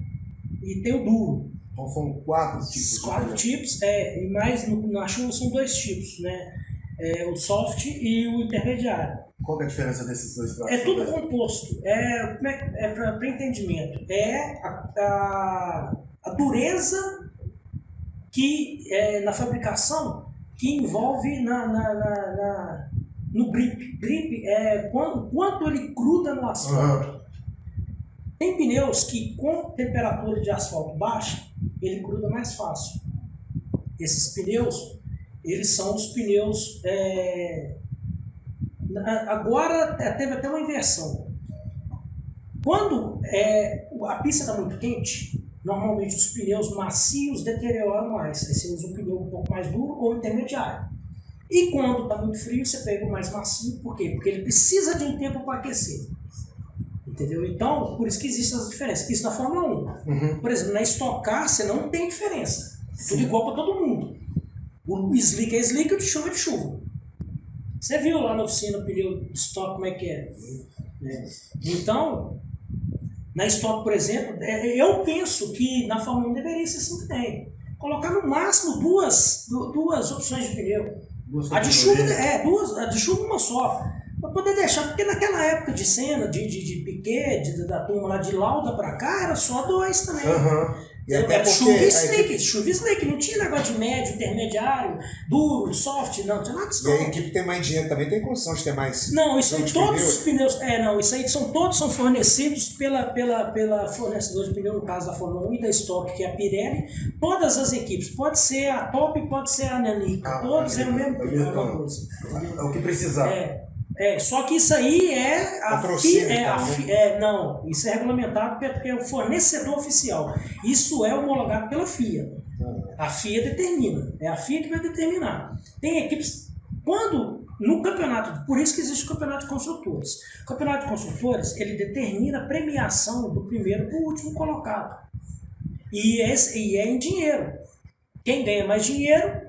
e tem o duro. Então são 4 tipos. 4 tipos, e mais na chuva são 2 tipos, né? O soft e o intermediário. Qual é a diferença desses dois pratos? É tudo composto, para entendimento. É a dureza que na fabricação que envolve no grip. Grip é quanto ele gruda no asfalto. Tem pneus que com temperatura de asfalto baixa, ele gruda mais fácil. Esses pneus, eles são os pneus... Agora teve até uma inversão. Quando a pista está muito quente, normalmente os pneus macios deterioram mais. Aí você usa um pneu um pouco mais duro ou intermediário. E quando está muito frio, você pega o mais macio. Por quê? Porque ele precisa de um tempo para aquecer. Entendeu? Então, por isso que existem as diferenças. Isso na Fórmula 1. Por exemplo, na Stock Car, você não tem diferença. Tudo igual para todo mundo. O slick é slick e o de chuva é de chuva. Você viu lá na oficina o pneu de Stock como é que é? Então, na Stock, por exemplo, eu penso que na Fórmula 1 deveria ser assim também. Colocar no máximo duas opções de pneu. A de chuva uma só. Para poder deixar, porque naquela época de Senna, de Piquet, da turma lá de Lauda para cá, era só 2 também. E até porque chuva e slick, não tinha negócio de médio, intermediário, duro, soft, não tinha nada disso. E a equipe que tem mais dinheiro também tem condição de ter mais. Não, isso aí todos os pneus. Isso aí todos são fornecidos pela fornecedora de pneu, no caso da Fórmula 1 e da Stock, que é a Pirelli. Todas as equipes, pode ser a Top, pode ser a Nanico, todos é o mesmo pneu, coisa. É o que precisar. Só que isso aí não, isso é regulamentado porque é o fornecedor oficial. Isso é homologado pela FIA. A FIA determina, é a FIA que vai determinar. Tem equipes, no campeonato, por isso que existe o campeonato de construtores. O campeonato de construtores, ele determina a premiação do primeiro para o último colocado. E é em dinheiro. Quem ganha mais dinheiro,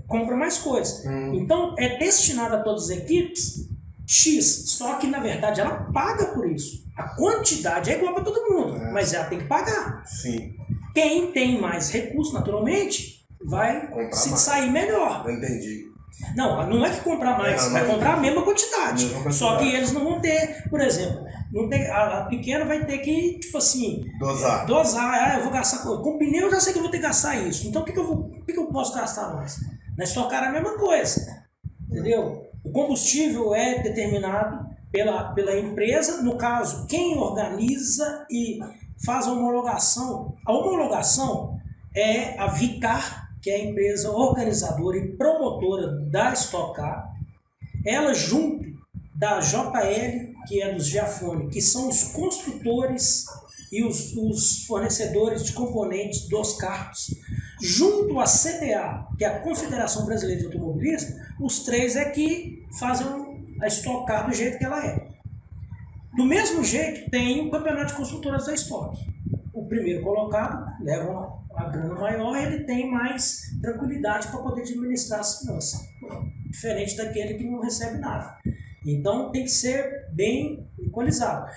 compra mais coisas. Então, é destinado a todas as equipes X, só que na verdade ela paga por isso. A quantidade é igual para todo mundo, mas ela tem que pagar. Sim. Quem tem mais recursos, naturalmente, vai sair melhor. Entendi. Não é que comprar mais, vai comprar a mesma quantidade. Só que eles não vão ter, por exemplo, a pequena vai ter que, tipo assim, dosar. Eu vou gastar com pneu, eu já sei que eu vou ter que gastar isso. Então o que eu posso gastar mais? Na Stock Car é a mesma coisa. Entendeu? O combustível é determinado pela empresa. No caso, quem organiza e faz a homologação é a Vicar, que é a empresa organizadora e promotora da Stock Car. Ela, junto da JL, que é dos Giafone, que são os construtores e os fornecedores de componentes dos carros, junto à CBA, que é a Confederação Brasileira de Automobilismo, os três é que fazem a Stock Car do jeito que ela é. Do mesmo jeito, tem o campeonato de construtoras da Stock. O primeiro colocado leva a grana maior, ele tem mais tranquilidade para poder administrar as finanças, diferente daquele que não recebe nada. Então tem que ser bem equalizado.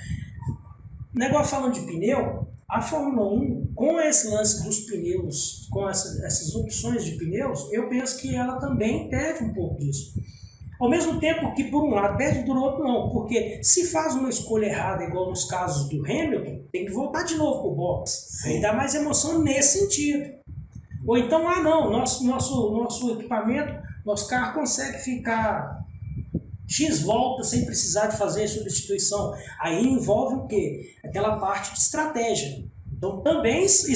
Negócio falando de pneu, a Fórmula 1, com esse lance dos pneus, com essas opções de pneus, eu penso que ela também perde um pouco disso. Ao mesmo tempo que, por um lado, perde, por outro não, porque se faz uma escolha errada, igual nos casos do Hamilton, tem que voltar de novo para o box. Aí dá mais emoção nesse sentido. Ou então, não, nosso equipamento, nosso carro consegue ficar X voltas sem precisar de fazer substituição. Aí envolve o quê? Aquela parte de estratégia. Então também, isso,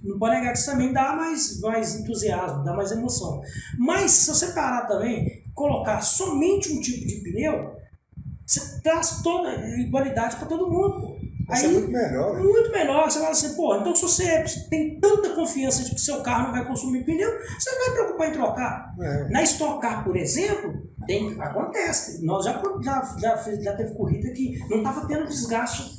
não pode negar que isso também dá mais entusiasmo, dá mais emoção. Mas se você parar também, colocar somente um tipo de pneu, você traz toda a igualdade para todo mundo. Isso é muito melhor. Né? Muito melhor. Você fala assim, então se você tem tanta confiança de que seu carro não vai consumir pneu, você não vai preocupar em trocar. Na Stock Car, por exemplo, acontece. Nós já teve corrida que não estava tendo desgaste,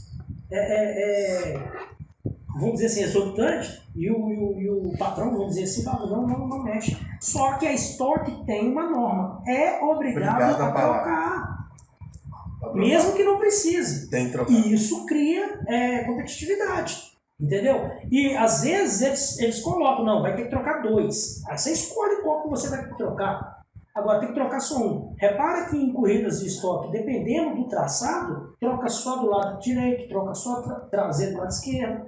vamos dizer assim, exorbitante, e o patrão, vamos dizer assim, fala, não mexe. Só que a Stock tem uma norma, é obrigado a trocar. Mesmo que não precise. Tem que trocar. E isso cria competitividade. Entendeu? E às vezes eles colocam, não, vai ter que trocar 2. Aí você escolhe qual que você vai ter que trocar. Agora tem que trocar só um. Repara que em corridas de estoque, dependendo do traçado, troca só do lado direito, troca só traseiro do lado esquerdo.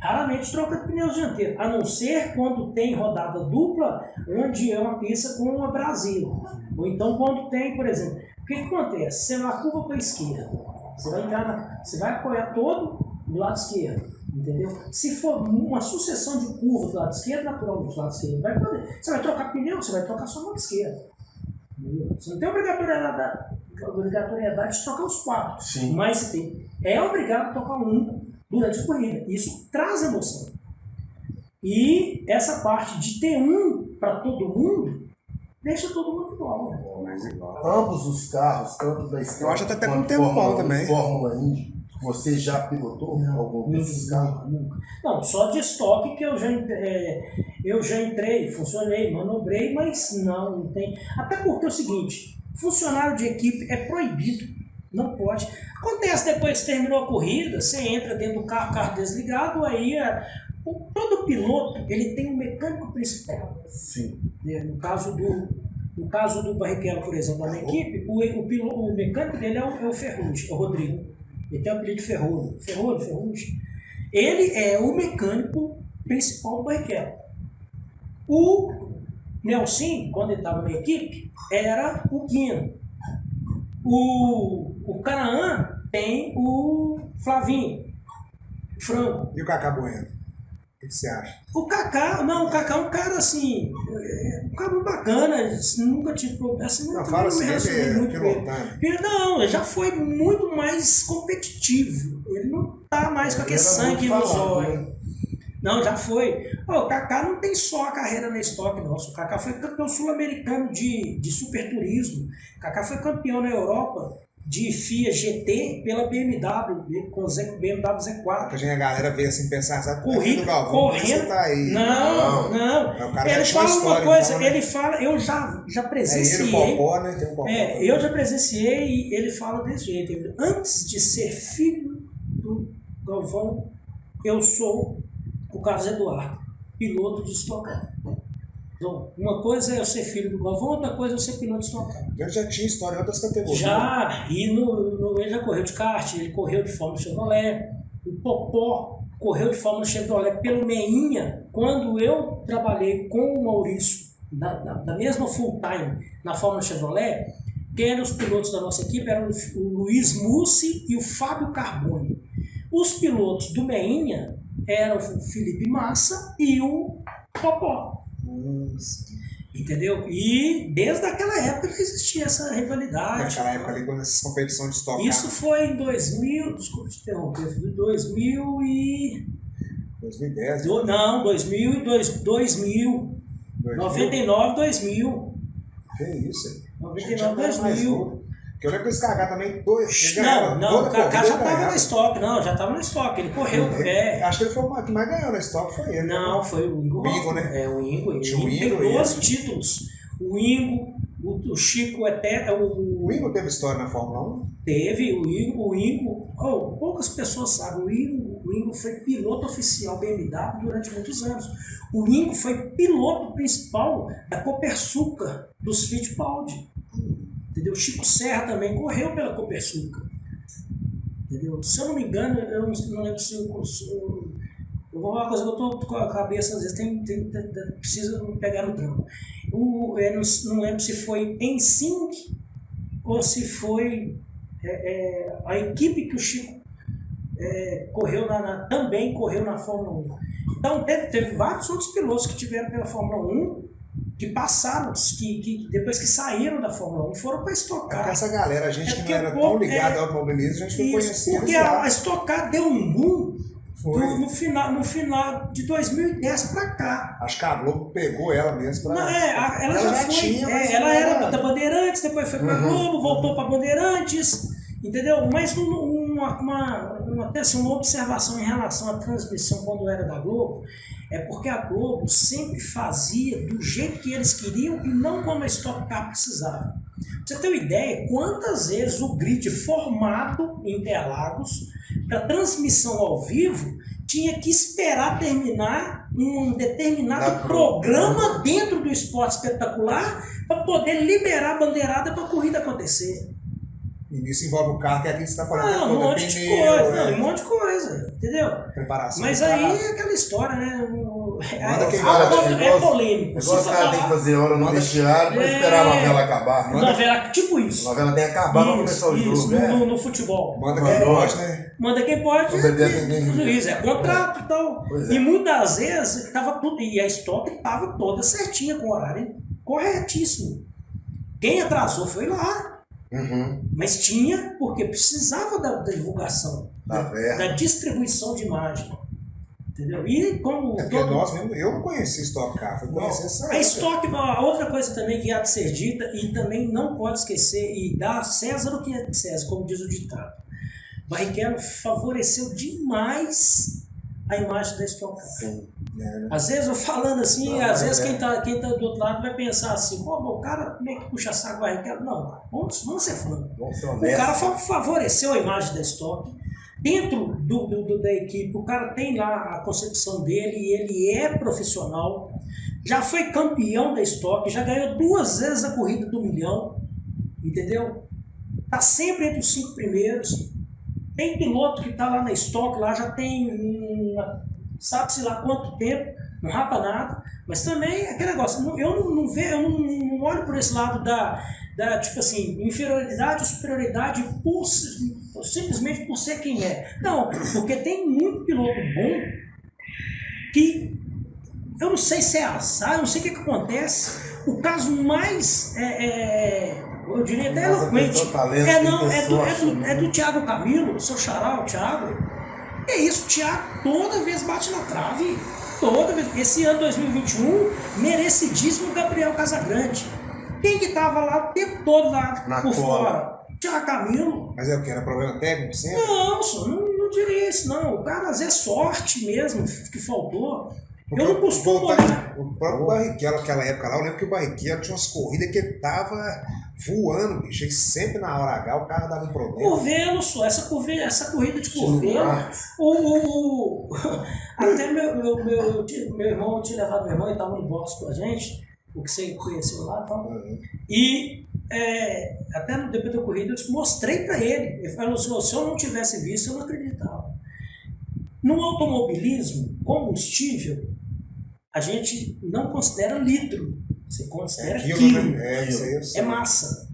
Raramente troca de pneus dianteiros, a não ser quando tem rodada dupla, onde é uma pista com uma Brasil. Ou então quando tem, por exemplo, o que acontece? Você vai curva para a esquerda, você vai apoiar todo do lado esquerdo, entendeu? Se for uma sucessão de curvas do lado esquerdo, naturalmente do lado esquerdo vai poder. Você vai trocar pneu, você vai trocar só no lado esquerdo. Entendeu? Você não tem obrigatoriedade de trocar os 4. Sim. Mas você é obrigado a trocar um durante a corrida. Isso traz emoção. E essa parte de ter um para todo mundo, deixa todo mundo igual. Né? Ambos os carros, tanto da Stock Eu acho até com quanto tempo bom Fórmula 1 também. e Fórmula Indy, você já pilotou algum desses carros? Nunca. Não, só de estoque que eu já entrei, funcionei, manobrei, mas não tem. Até porque é o seguinte, funcionário de equipe é proibido, não pode. Acontece depois que terminou a corrida, você entra dentro do carro desligado, aí todo piloto ele tem um mecânico principal. Sim. No caso do Barrichello, por exemplo, na equipe, o mecânico dele é o Ferrugem, é o Rodrigo. Ele tem o apelido de Ferrugem. Ele é o mecânico principal do Barrichello. O Nelson, quando ele estava na equipe, era o Quino. O Canaã tem o Flavinho, Franco. E o Cacá Bueno? O que você acha? O Cacá é um cara assim, um cara muito bacana, nunca tive problema. Assim, Não, fala assim, ele muito bem. Não, ele já foi muito mais competitivo. Ele não tá mais com aquele sangue nos olhos. Não, já foi. O Cacá não tem só a carreira na Stock, não. O Cacá foi campeão sul-americano de superturismo. O Cacá foi campeão na Europa de FIA GT pela BMW, com o BMW Z4. A galera vê assim, pensar, sabe? Correndo. Você tá aí. Não. O cara Ele já fala história, uma coisa, então, né? ele fala, eu já presenciei. Ele, o Popó, né? Tem um Popó. Eu já presenciei e ele fala desse jeito. Antes de ser filho do Galvão, eu sou o Carlos Eduardo, piloto de Stock Car. Então, uma coisa é eu ser filho do Galvão, outra coisa é eu ser piloto de Stock Car. Ele já tinha história em outras categorias. Já, e ele já correu de kart, ele correu de Fórmula Chevrolet. O Popó correu de Fórmula Chevrolet pelo Meinha, quando eu trabalhei com o Maurício, da mesma full time na Fórmula Chevrolet. Quem eram os pilotos da nossa equipe eram o Luiz Mussi e o Fábio Carboni. Os pilotos do Meinha eram o Felipe Massa e o Popó. Entendeu? E desde aquela época que existia essa rivalidade. Naquela época ali, quando essas competições de Stock Car. Isso foi em 2000, desculpa te interromper, foi em 2000 e... 2010. Não, 2000 e 2000. 99, 2000. Que isso aí? 99, 2000. Porque eu lembro que esse Kaká também... Não, o Kaká já estava na Stock. Não, já estava na Stock. Ele correu. Acho que ele foi o que mais ganhou na Stock, foi ele. Não, foi o Ingo. O Ingo, né? É, o Ingo. Tinha o Ele Ingo, tem 12 títulos. O Ingo, o Chico até... O Ingo teve história na Fórmula 1? Teve, o Ingo... poucas pessoas sabem. O Ingo foi piloto oficial BMW durante muitos anos. O Ingo foi piloto principal da Copersucar, dos Fittipaldi. Entendeu? O Chico Serra também correu pela Copersucar. Entendeu? Se eu não me engano, eu não lembro se eu vou falar uma coisa que eu estou com a cabeça, às vezes precisa pegar no trampo. Eu não lembro se foi em Sync ou se foi a equipe que o Chico correu também correu na Fórmula 1. Então teve vários outros pilotos que tiveram pela Fórmula 1 que passaram, que depois que saíram da Fórmula 1 foram para Stock Car. Essa galera, a gente que não era tão ligado ao automobilismo, a gente foi conhecendo. Porque a Stock Car deu um boom no final de 2010 para cá. Acho que a Globo pegou ela mesmo para. Ela já foi. Tinha, ela era da Bandeirantes, depois foi para a Globo, voltou para Bandeirantes, entendeu? Mas uma observação em relação à transmissão quando era da Globo, é porque a Globo sempre fazia do jeito que eles queriam e não como a Stock Car precisava. Pra você ter uma ideia, quantas vezes o grid formado em Interlagos para transmissão ao vivo tinha que esperar terminar um determinado programa dentro do Esporte Espetacular para poder liberar a bandeirada para a corrida acontecer. E isso envolve o carro, que é aquilo que você está falando. Um monte de coisa, um monte de coisa, entendeu? Preparação. Mas aí é aquela história, né? É polêmico. Igual os caras têm que fazer hora no vestiário para esperar a novela acabar. Novela, tipo isso. A novela tem que acabar para começar o jogo. No futebol. Manda quem pode, né? Manda quem pode. Tudo isso, é contrato e tal. E muitas vezes estava tudo. E a Stock estava toda certinha com o horário corretíssimo. Quem atrasou foi lá. Mas tinha, porque precisava da divulgação, da distribuição de imagem. Entendeu? E como. Nós mesmo, eu não conheci Stock Car, foi conhecer essa. A Stock, a outra coisa também que há de ser dita, e também não pode esquecer, e dar a César o que é de César, como diz o ditado. Barrichello favoreceu demais a imagem da Stock Car. Sim. Às vezes eu falando assim, às vezes quem tá do outro lado vai pensar assim, pô, o cara como é que puxa saco Barrichello? Não, vamos ser franco. O cara favoreceu a imagem da Stock. Dentro da equipe, o cara tem lá a concepção dele e ele é profissional. Já foi campeão da Stock, já ganhou 2 vezes a corrida do milhão, entendeu? Tá sempre entre os 5 primeiros. Tem piloto que tá lá na Stock, lá já tem sabe-se lá quanto tempo, não rapa nada, mas também aquele negócio, eu não olho por esse lado da tipo assim, inferioridade ou superioridade simplesmente por ser quem é. Não, porque tem muito piloto bom que eu não sei se é azar, eu não sei o que acontece. O caso mais, eu diria até eloquente, é do Thiago Camilo, seu xará, o Thiago. É isso, o Thiago toda vez bate na trave, toda vez. Esse ano 2021, merecidíssimo Gabriel Casagrande. Quem que tava lá o tempo todo lá por fora? Thiago Camilo. Mas é o que? Era problema técnico sempre? Não, não diria isso, não. O cara às vezes é sorte mesmo que faltou. Eu não costumo olhar. O próprio Barrichello, naquela época lá, eu lembro que o Barrichello tinha umas corridas que ele tava voando, bicho. E sempre na hora H o carro dava um problema. Curvelo, só. Essa corrida de curvelo. Até meu irmão, eu tinha levado meu irmão, ele tava no box com a gente, o que você conheceu lá e tal. E até depois da corrida eu mostrei para ele. Ele falou assim: se eu não tivesse visto, eu não acreditava. No automobilismo, combustível, a gente não considera litro, você considera quilo. Né? É massa,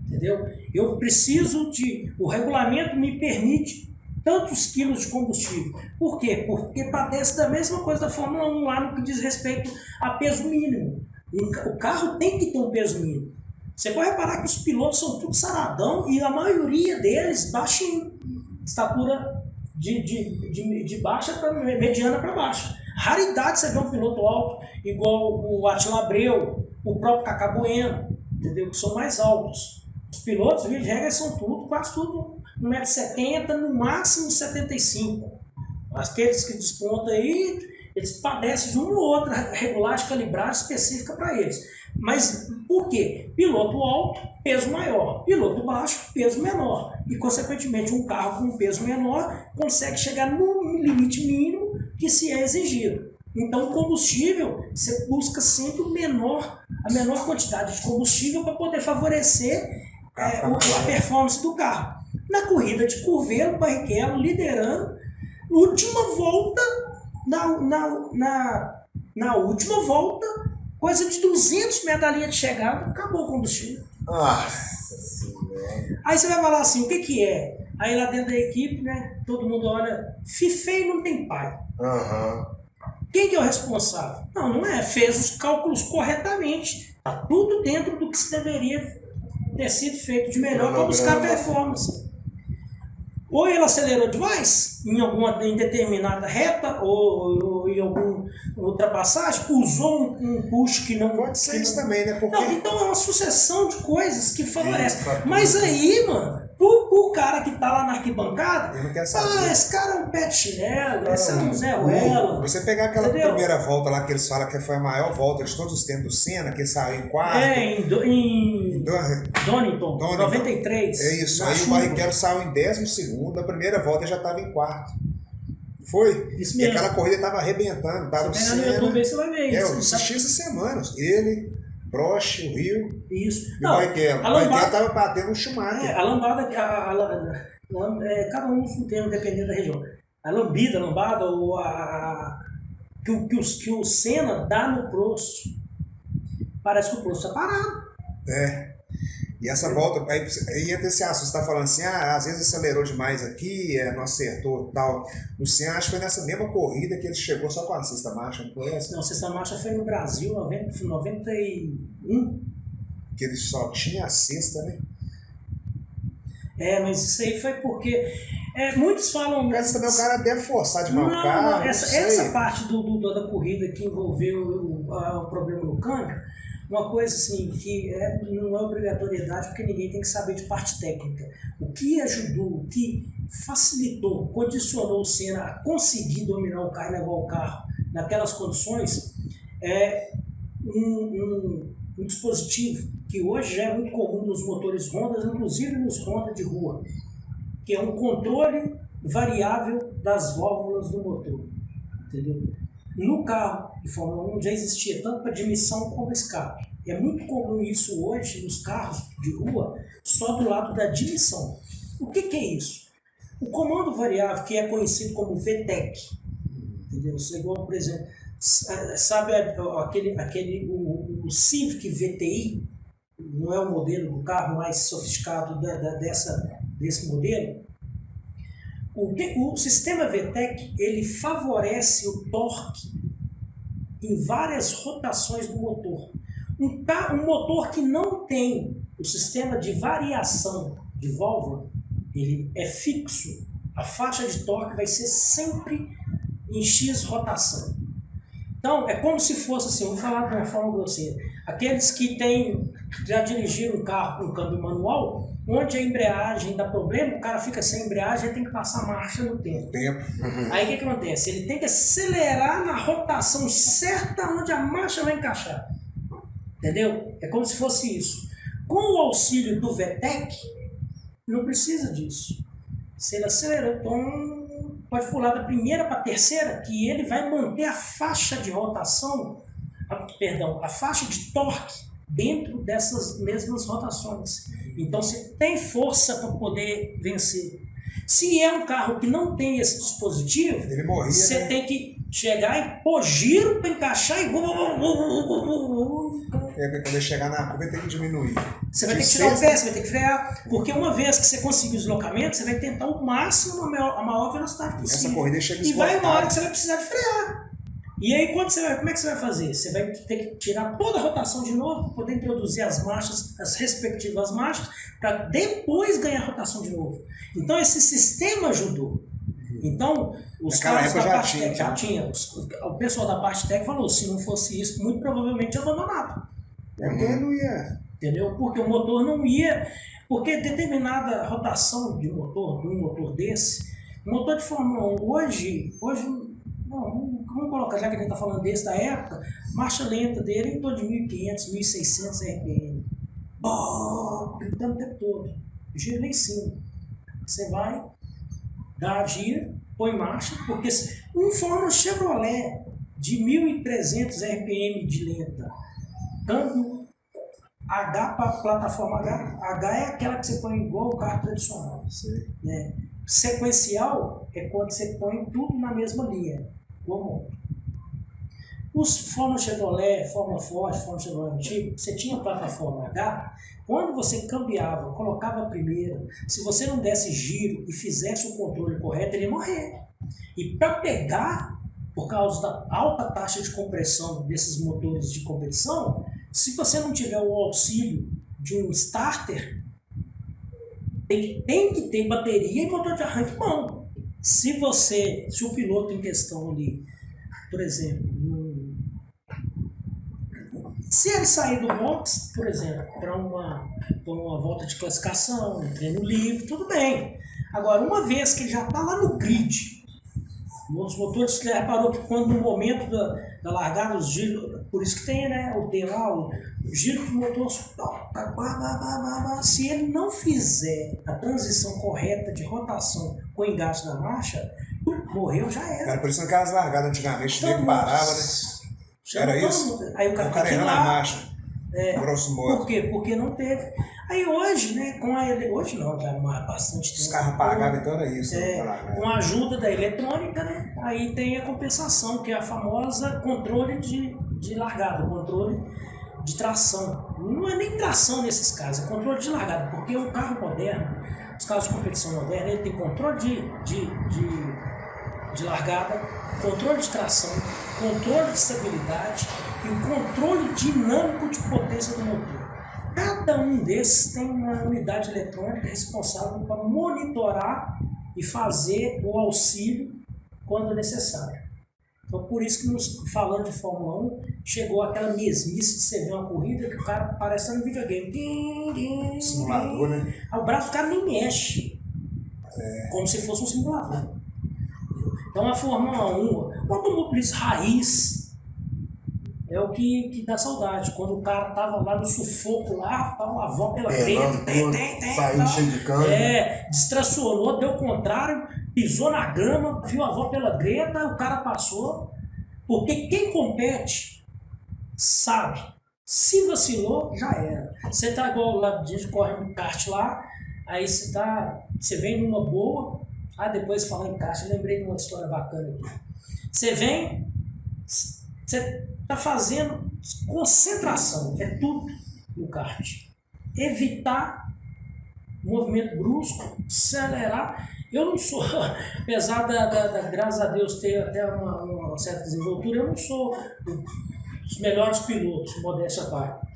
entendeu? Eu preciso o regulamento me permite tantos quilos de combustível. Por quê? Porque padece da mesma coisa da Fórmula 1 lá no que diz respeito a peso mínimo. O carro tem que ter um peso mínimo. Você pode reparar que os pilotos são tudo saradão e a maioria deles baixinho, estatura de baixa para mediana para baixa. Raridade você ver um piloto alto, igual o Attila Abreu, o próprio Cacá Bueno, entendeu? Que são mais altos. Os pilotos, via de regra, são quase tudo 1,70 m, no máximo 75 m. Aqueles que despontam aí, eles padecem de uma ou outra regulagem calibrada específica para eles. Mas por quê? Piloto alto, peso maior. Piloto baixo, peso menor. E, consequentemente, um carro com peso menor consegue chegar no limite mínimo que se é exigido. Então, o combustível, você busca sempre a menor quantidade de combustível para poder favorecer a performance do carro. Na corrida de Curvelo, Barrichello liderando, última volta, na última volta, coisa de 200 metros da linha de chegada, acabou o combustível. Nossa senhora. Aí você vai falar assim, o que é? Aí lá dentro da equipe, né, todo mundo olha, feio não tem pai. Quem que é o responsável? Não é. Fez os cálculos corretamente. Está tudo dentro do que se deveria ter sido feito de melhor para buscar performance. Ou ele acelerou demais em determinada reta ou em alguma ultrapassagem, usou um push que não... Pode ser isso também, né? Porque... Não, então é uma sucessão de coisas que favorecem. Mas aí, mano, o cara que tá lá na arquibancada, eu não quero saber. Esse cara é um pé de chinelo, esse é um Zé Ruela. Você pegar aquela entendeu? primeira volta lá que eles falam que foi a maior volta de todos os tempos do Senna, que ele saiu em quarto. Em Donington, 93. É isso, aí o Barrichello saiu em 12º, na primeira volta ele já estava em quarto. Foi? Isso E mesmo. aquela corrida estava arrebentando, tava o Você Senna. pega no YouTube aí, você vai ver Eu isso. assisti essas semanas. Ele, Prost, o Rio Isso. e o Barrichello. O Barrichello estava batendo um Schumacher. A lambada, cada um usa um termo dependendo da região. A lambada, ou que o Senna dá no Prost. Parece que o Prost está parado. E essa volta, aí entra esse assunto, você está falando assim, às vezes acelerou demais aqui, não acertou tal. O Senna, acho que foi nessa mesma corrida que ele chegou só com a sexta marcha, não foi essa? Não, a sexta marcha foi no Brasil, 91. Que ele só tinha a sexta, né? Mas isso aí foi porque... muitos falam... Mas também o cara deve forçar de mal o carro. Não, essa parte da corrida que envolveu o problema no câmbio, uma coisa assim, que não é obrigatoriedade, porque ninguém tem que saber de parte técnica. O que ajudou, o que facilitou, condicionou o Senna a conseguir dominar o carro e levar o carro naquelas condições é um dispositivo que hoje já é muito comum nos motores Honda, inclusive nos Honda de rua, que é um controle variável das válvulas do motor. Entendeu? No carro de Fórmula 1 já existia tanto para admissão como escape. É muito comum isso hoje nos carros de rua, só do lado da admissão. O que é isso? O comando variável, que é conhecido como VTEC, entendeu? Você igual, por exemplo, sabe o Civic VTI, não é o modelo do carro mais sofisticado desse modelo? O sistema VTEC, ele favorece o torque em várias rotações do motor. Um motor que não tem o sistema de variação de válvula, ele é fixo. A faixa de torque vai ser sempre em X rotação. Então, é como se fosse assim, vou falar de uma forma grosseira. Aqueles que já dirigiram um carro com câmbio manual, onde a embreagem dá problema, o cara fica sem embreagem e tem que passar marcha no tempo. Aí o que acontece? Ele tem que acelerar na rotação certa onde a marcha vai encaixar. Entendeu? É como se fosse isso. Com o auxílio do VTEC, não precisa disso. Se ele acelera, então pode pular da primeira para a terceira, que ele vai manter a faixa de rotação, a faixa de torque dentro dessas mesmas rotações. Então você tem força para poder vencer. Se é um carro que não tem esse dispositivo, você tem que chegar e pôr giro para encaixar e... Quando ele chegar na curva, ele tem que diminuir. Você vai ter que tirar o pé, você vai ter que frear, porque uma vez que você conseguir o deslocamento, você vai tentar o máximo, a maior velocidade possível. Essa corrida chega e vai uma hora que você vai precisar de frear. E aí, como é que você vai fazer? Você vai ter que tirar toda a rotação de novo para poder introduzir as marchas, as respectivas marchas, para depois ganhar rotação de novo. Então, esse sistema ajudou. Então, os caras da parte técnica já tinha. O pessoal da parte técnica falou, se não fosse isso, muito provavelmente abandonado. Porque não ia. Entendeu? Porque o motor não ia. Porque determinada rotação de um motor desse, motor de Fórmula 1 hoje não, vamos colocar, já que a gente está falando desse da época, marcha lenta dele em torno de 1.500, 1.600 RPM. Gritando o tempo todo. Giro lá em cima. Você vai, dá giro, põe marcha, porque um Fórmula Chevrolet de 1.300 RPM de lenta, câmbio H para plataforma H. H é aquela que você põe igual o carro tradicional. Né? Sequencial é quando você põe tudo na mesma linha. Como os Fórmula Chevrolet, Fórmula Ford, Fórmula Chevrolet antigo, você tinha plataforma H, quando você cambiava, colocava a primeira, se você não desse giro e fizesse o controle correto, ele ia morrer. E para pegar, por causa da alta taxa de compressão desses motores de competição, se você não tiver o auxílio de um starter, tem que ter bateria e motor de arranque bom. Se o piloto em questão ali, por exemplo, se ele sair do box, por exemplo, para uma volta de classificação, um treino livre, tudo bem. Agora, uma vez que ele já está lá no grid, os motores, você reparou que quando no momento da largada, os giros, por isso que tem, né, o giro do motor, se ele não fizer a transição correta de rotação com o engate da marcha, morreu, já era. Cara, por isso naquelas largadas antigamente, o nego parava, né? Era isso? Aí o cara errando a marcha. Grosso modo. Por quê? Porque não teve. Aí hoje, né, hoje não, já há bastante tempo. Os carros pagavam, então era isso. Com a ajuda da eletrônica, né, aí tem a compensação, que é a famosa controle de largada, controle de tração. Não é nem tração nesses casos, é controle de largada, porque o carro moderno, os carros de competição moderna, ele tem controle de largada, controle de tração, controle de estabilidade e o controle dinâmico de potência do motor. Cada um desses tem uma unidade eletrônica responsável para monitorar e fazer o auxílio quando necessário. Então, por isso que, falando de Fórmula 1, chegou aquela mesmice de você ver uma corrida que o cara parece no videogame. Simulador, né? O braço do cara nem mexe. Como se fosse um simulador. Então, a Fórmula 1, o automobilismo raiz, é o que dá saudade. Quando o cara tava lá no sufoco, lá, a avó pela frente, saindo cheio de câmbio. distracionou, deu o contrário, pisou na grama, viu a avó pela greta, o cara passou. Porque quem compete sabe, se vacilou, já era. Você tá igual lá, a gente corre no kart lá, aí você vem numa boa, depois falando em kart, eu lembrei de uma história bacana aqui. Você vem, você está fazendo concentração, é tudo no kart. Evitar movimento brusco, acelerar. Eu não sou, apesar graças a Deus, ter até uma certa desenvoltura, eu não sou dos melhores pilotos, modéstia à parte.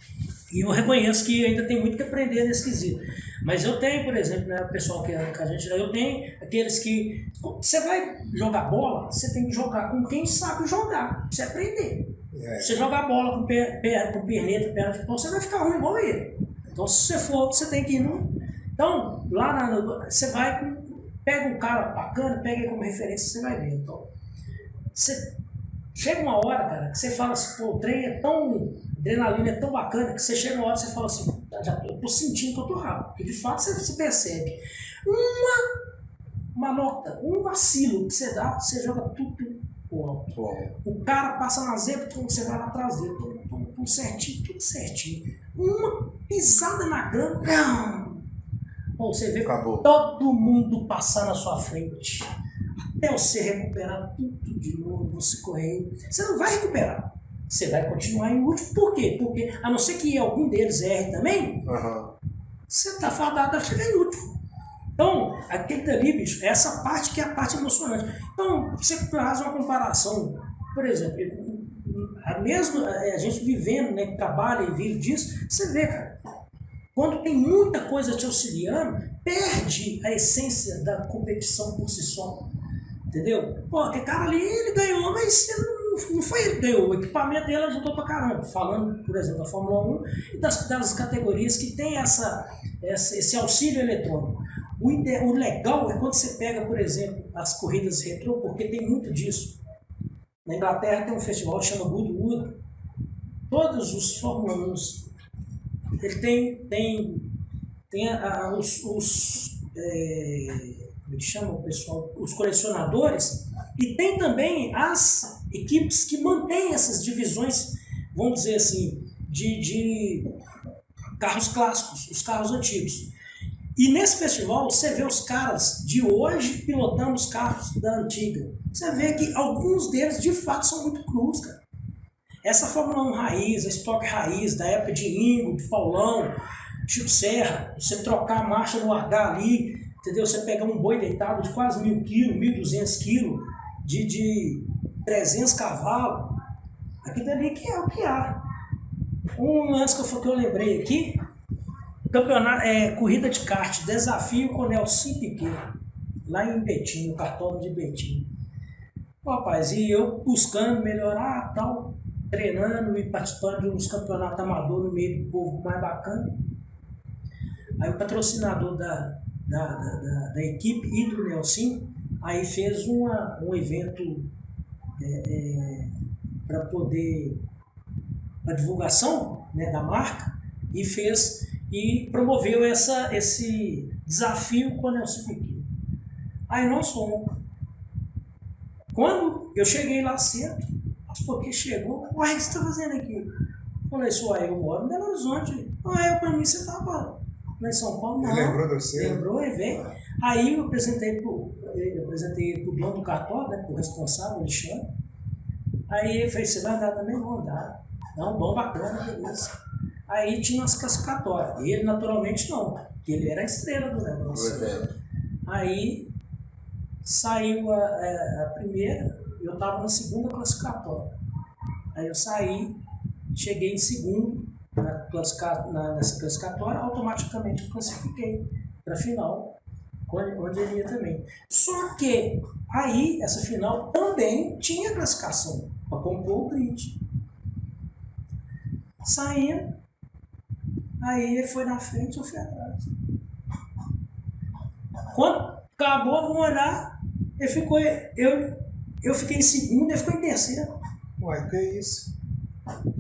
E eu reconheço que ainda tem muito que aprender nesse quesito. Mas eu tenho, por exemplo, né, o pessoal que a gente, eu tenho aqueles que... Você vai jogar bola, você tem que jogar com quem sabe jogar, pra você aprender. Você jogar bola com perneta, perna de pau, você vai ficar ruim igual ele. Então, se você for, você tem que ir no... Então, você vai, pega um cara bacana, pega ele como referência, você vai ver. Então, chega uma hora, cara, que você fala assim, pô, o trem é tão... adrenalina é tão bacana que você chega uma hora e você fala assim, eu tô sentindo que eu tô rápido. Porque de fato você percebe. Uma nota, um vacilo que você dá, você joga tudo pro alto. O cara passa na zebra, você vai lá atrás dele, tudo certinho. Uma pisada na grama, bom, você vê todo mundo passar na sua frente. Até você recuperar tudo de novo, você correr. Você não vai recuperar. Você vai continuar em último. Por quê? Porque, a não ser que algum deles erre também, você está fadado a chegar em último. Então, aquele dali, bicho, essa parte que é a parte emocionante. Então, você faz uma comparação, por exemplo, a gente vivendo, né, trabalha e vive disso, você vê, cara, quando tem muita coisa te auxiliando, perde a essência da competição por si só. Entendeu? Pô, aquele cara ali, ele ganhou, mas não foi ele que ganhou. O equipamento dele ajudou pra caramba. Falando, por exemplo, da Fórmula 1 e das categorias que tem esse auxílio eletrônico. O legal é quando você pega, por exemplo, as corridas retrô, porque tem muito disso. Na Inglaterra tem um festival que chama Goodwood. Todos os Fórmula 1, ele tem como é que chama o pessoal? Os colecionadores, e tem também as equipes que mantêm essas divisões, vamos dizer assim, de carros clássicos, os carros antigos. E nesse festival você vê os caras de hoje pilotando os carros da antiga. Você vê que alguns deles de fato são muito crus, cara. Essa Fórmula 1 raiz, a Stock raiz, da época de Ingo, de Paulão, Chico Serra, você trocar a marcha no H ali, entendeu? Você pegar um boi deitado de quase 1.000 kg, 1.200 kg, de 300 cavalos, aquilo dali que é o que há. Um lance que eu lembrei aqui, campeonato, corrida de kart, desafio com Nelson Piquet, lá em Betim, no cartódromo de Betim. Pô, rapaz, e eu buscando melhorar, tal, treinando e participando de uns campeonatos amadores no meio do povo mais bacana. Aí o patrocinador da equipe e do Nelson, aí fez um evento para poder, para divulgação, né, da marca, e promoveu esse desafio com o Nelson Piquet. Aí nós fomos. Quando eu cheguei lá cedo, porque chegou, uai, o que você está fazendo aqui? Eu falei, eu moro em Belo Horizonte. Para mim você estava lá em São Paulo, não. Ele lembrou de você? Lembrou e veio. Aí eu apresentei pro dono do cartório, né, pro responsável, Alexandre. Aí ele fez, você vai andar também? Vou andar. Não, bom, bacana, beleza. Aí tinha umas classificatórias. Ele, naturalmente, não, porque ele era a estrela do negócio. Aí saiu a primeira, eu estava na segunda classificatória. Aí eu saí, cheguei em segundo nessa classificatória, automaticamente classifiquei para a final, onde ele ia também. Só que aí, essa final também tinha classificação para compor o grid. Saía, aí ele foi na frente, eu fui atrás. Quando acabou, vamos olhar, ele ficou, eu fiquei em segundo, ele ficou em terceiro. Ué, que é isso?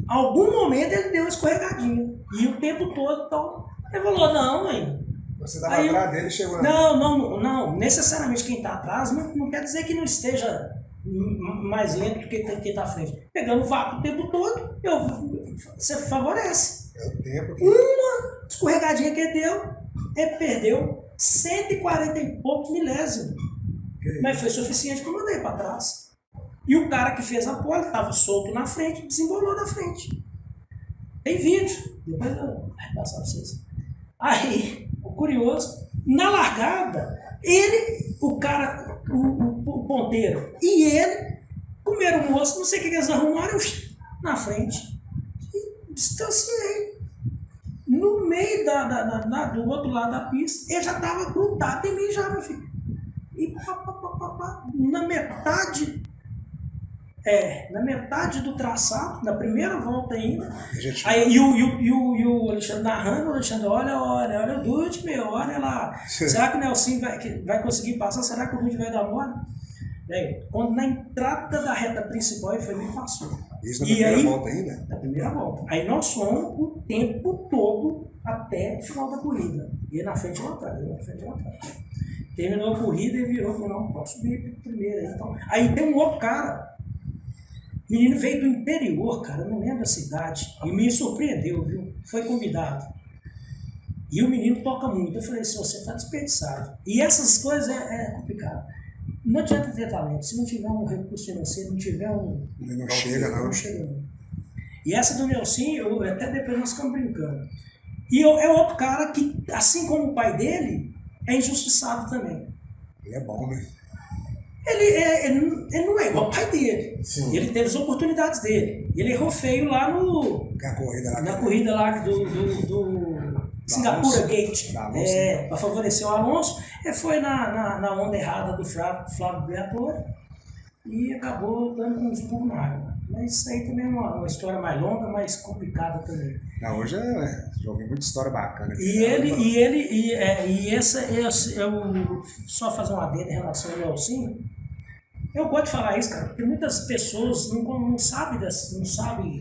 Algum momento ele deu uma escorregadinha. E o tempo todo, então, ele falou, não, mãe. Você estava atrás dele e chegou lá. Não. Necessariamente quem está atrás não quer dizer que não esteja mais lento do que quem está à frente. Pegando o vácuo o tempo todo, você favorece. É o tempo que... Uma escorregadinha que ele deu, ele perdeu 140 e poucos milésimos. Mas foi suficiente para mandar ele para trás. E o cara que fez a pole estava solto na frente, desembolou na frente. Tem vídeo, depois eu vou passar para vocês. Aí, o curioso, na largada, o ponteiro e ele comeram o moço, não sei o que eles arrumaram, na frente. E distanciei. No meio do outro lado da pista, ele já estava grudado em mim já, meu filho. E na metade do traçado, na primeira volta ainda, aí, e o Alexandre narrando, o Alexandre, olha o Dude, olha lá, será que o Nelson vai conseguir passar? Será que o Dude vai dar mole? Quando na entrada da reta principal ele foi e me passou. Isso na primeira volta ainda? Na primeira volta. Aí nós fomos o tempo todo até o final da corrida. E na frente e atrás, Terminou a corrida e virou e falou, não, posso subir primeiro aí. Então, aí tem um outro cara. O menino veio do interior, cara, eu não lembro a cidade. E me surpreendeu, viu? Foi convidado. E o menino toca muito. Eu falei assim, você está desperdiçado. E essas coisas é complicado. Não adianta ter talento. Se não tiver um recurso financeiro, não tiver um... Não chega, não. Não chega, não. E essa do Nelson, até depois nós ficamos brincando. E é outro cara que, assim como o pai dele, é injustiçado também. Ele é bom, né? Ele não é igual o pai dele. Sim. Ele teve as oportunidades dele. Ele errou feio lá na corrida lá do Singapura Gate. Para favorecer o Alonso. Ele foi na onda errada do Flávio Briatore e acabou dando uns pulos na água. Mas isso aí também é uma história mais longa, mais complicada também. Não, hoje já ouvi muita história bacana. Eu só fazer uma adenda em relação ao Nelsinho. Eu gosto de falar isso, cara, porque muitas pessoas não sabem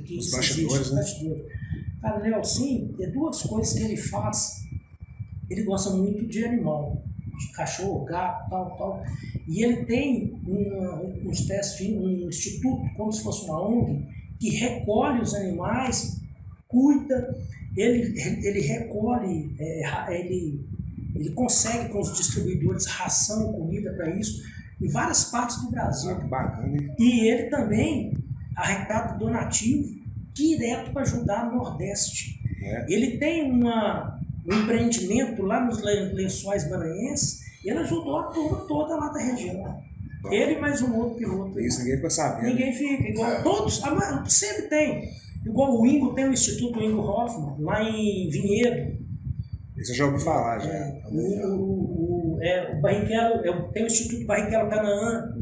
que Os isso bastidores, existe. né? Cara, o Nelsinho, é duas coisas que ele faz. Ele gosta muito de animal, de cachorro, gato, tal. E ele tem uma espécie de um instituto, como se fosse uma ONG, que recolhe os animais, cuida, ele recolhe, ele consegue com os distribuidores ração, comida para isso, em várias partes do Brasil. Ah, que bacana, hein? E ele também arrecada donativo direto para ajudar no Nordeste. Ele tem um empreendimento lá nos Lençóis Maranhenses. Ele ajudou a turma toda lá da região. Ele e mais um outro piloto. Isso ninguém fica sabendo. Ninguém fica. Igual todos, sempre tem. Igual o Ingo tem o Instituto Ingo Hoffmann, lá em Vinhedo. Isso eu já ouvi falar, já. O Barrichello, tem o Instituto Barrichello Canaã.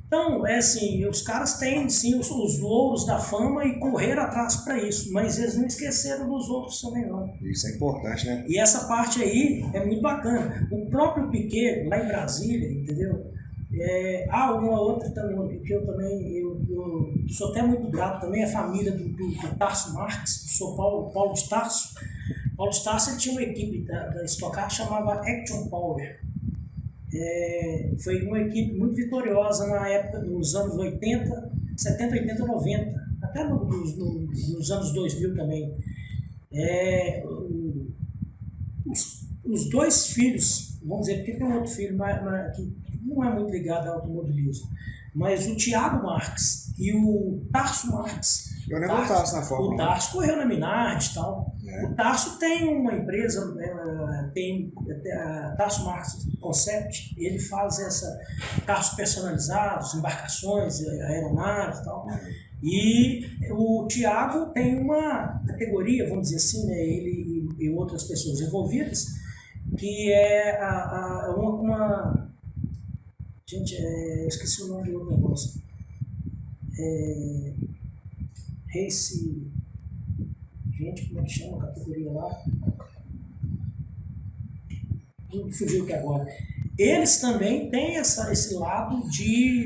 Então, assim, os caras têm, sim, os louros da fama e correram atrás para isso, mas eles não esqueceram dos outros também, não. Isso é importante, né? E essa parte aí é muito bacana. O próprio Piquet, lá em Brasília, entendeu? Uma outra também, que eu sou até muito grato também, a família do Tarso Marques, sou Paulo de Tarso. Paulo de Tarso, ele tinha uma equipe da Stock Car que chamava Action Power. Foi uma equipe muito vitoriosa na época, nos anos 80, 70, 80, 90, até nos anos 2000 também. Os dois filhos, vamos dizer, porque tem um outro filho que não é muito ligado ao automobilismo, mas o Thiago Marques e o Tarso Marques. Eu lembro do Tarso na Fórmula 1. O Tarso correu na Minardi e tal. O Tarso tem uma empresa, tem a Tarso Marques Concept, ele faz carros personalizados, embarcações, aeronaves e tal. E o Thiago tem uma categoria, vamos dizer assim, né, ele e outras pessoas envolvidas, que é gente, eu esqueci o nome do outro negócio. Race. Gente, como é que chama a categoria lá? Fugiu aqui agora. Eles também têm esse lado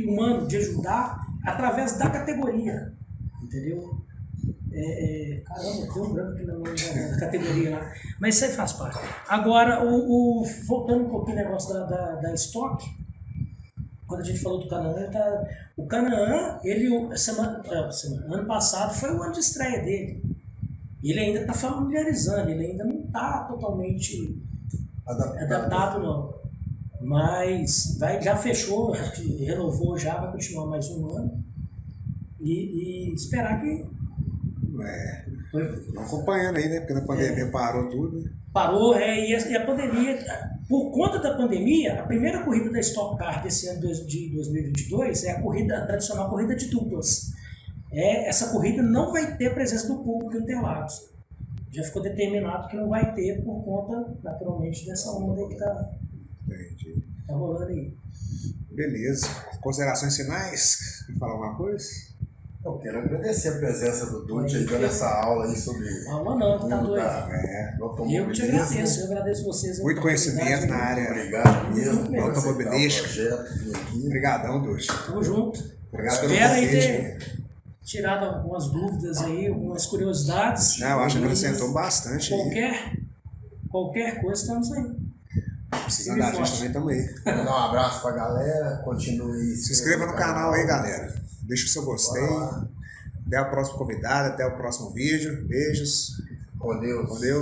humano, de ajudar através da categoria. Entendeu? Caramba, deu um branco aqui na categoria lá. Mas isso aí faz parte. Agora, voltando um pouquinho ao negócio da Stock, quando a gente falou do Canaã, o Canaã, ano passado foi o ano de estreia dele. Ele ainda está familiarizando, ele ainda não está totalmente adaptado não. Mas já fechou, renovou já, vai continuar mais um ano. E esperar que... Acompanhando aí, né? Porque na pandemia parou tudo. Né? Parou, e a pandemia, por conta da pandemia, a primeira corrida da Stock Car desse ano de 2022 é a tradicional corrida de duplas. Essa corrida não vai ter presença do público em Interlagos. Já ficou determinado que não vai ter por conta, naturalmente, dessa onda aí que tá rolando aí. Beleza. Considerações finais? Quer falar alguma coisa? Eu quero agradecer a presença do Dutti aí dando essa aula aí sobre aula não, tá doido. Eu te agradeço, eu agradeço vocês. Muito conhecimento na área. Obrigado mesmo. Automobilística. Obrigadão, Dutti. Tamo junto. Obrigado pelo Espero aí convite. ter tirado algumas dúvidas aí, algumas curiosidades. Não, eu acho que acrescentou bastante. Qualquer coisa, estamos aí. Precisando da gente também, estamos aí. Mandar um abraço pra galera, continue. Se inscreva no canal aí, galera. Deixa o seu gostei. Até o próximo convidado, até o próximo vídeo. Beijos. Com Deus. Com Deus.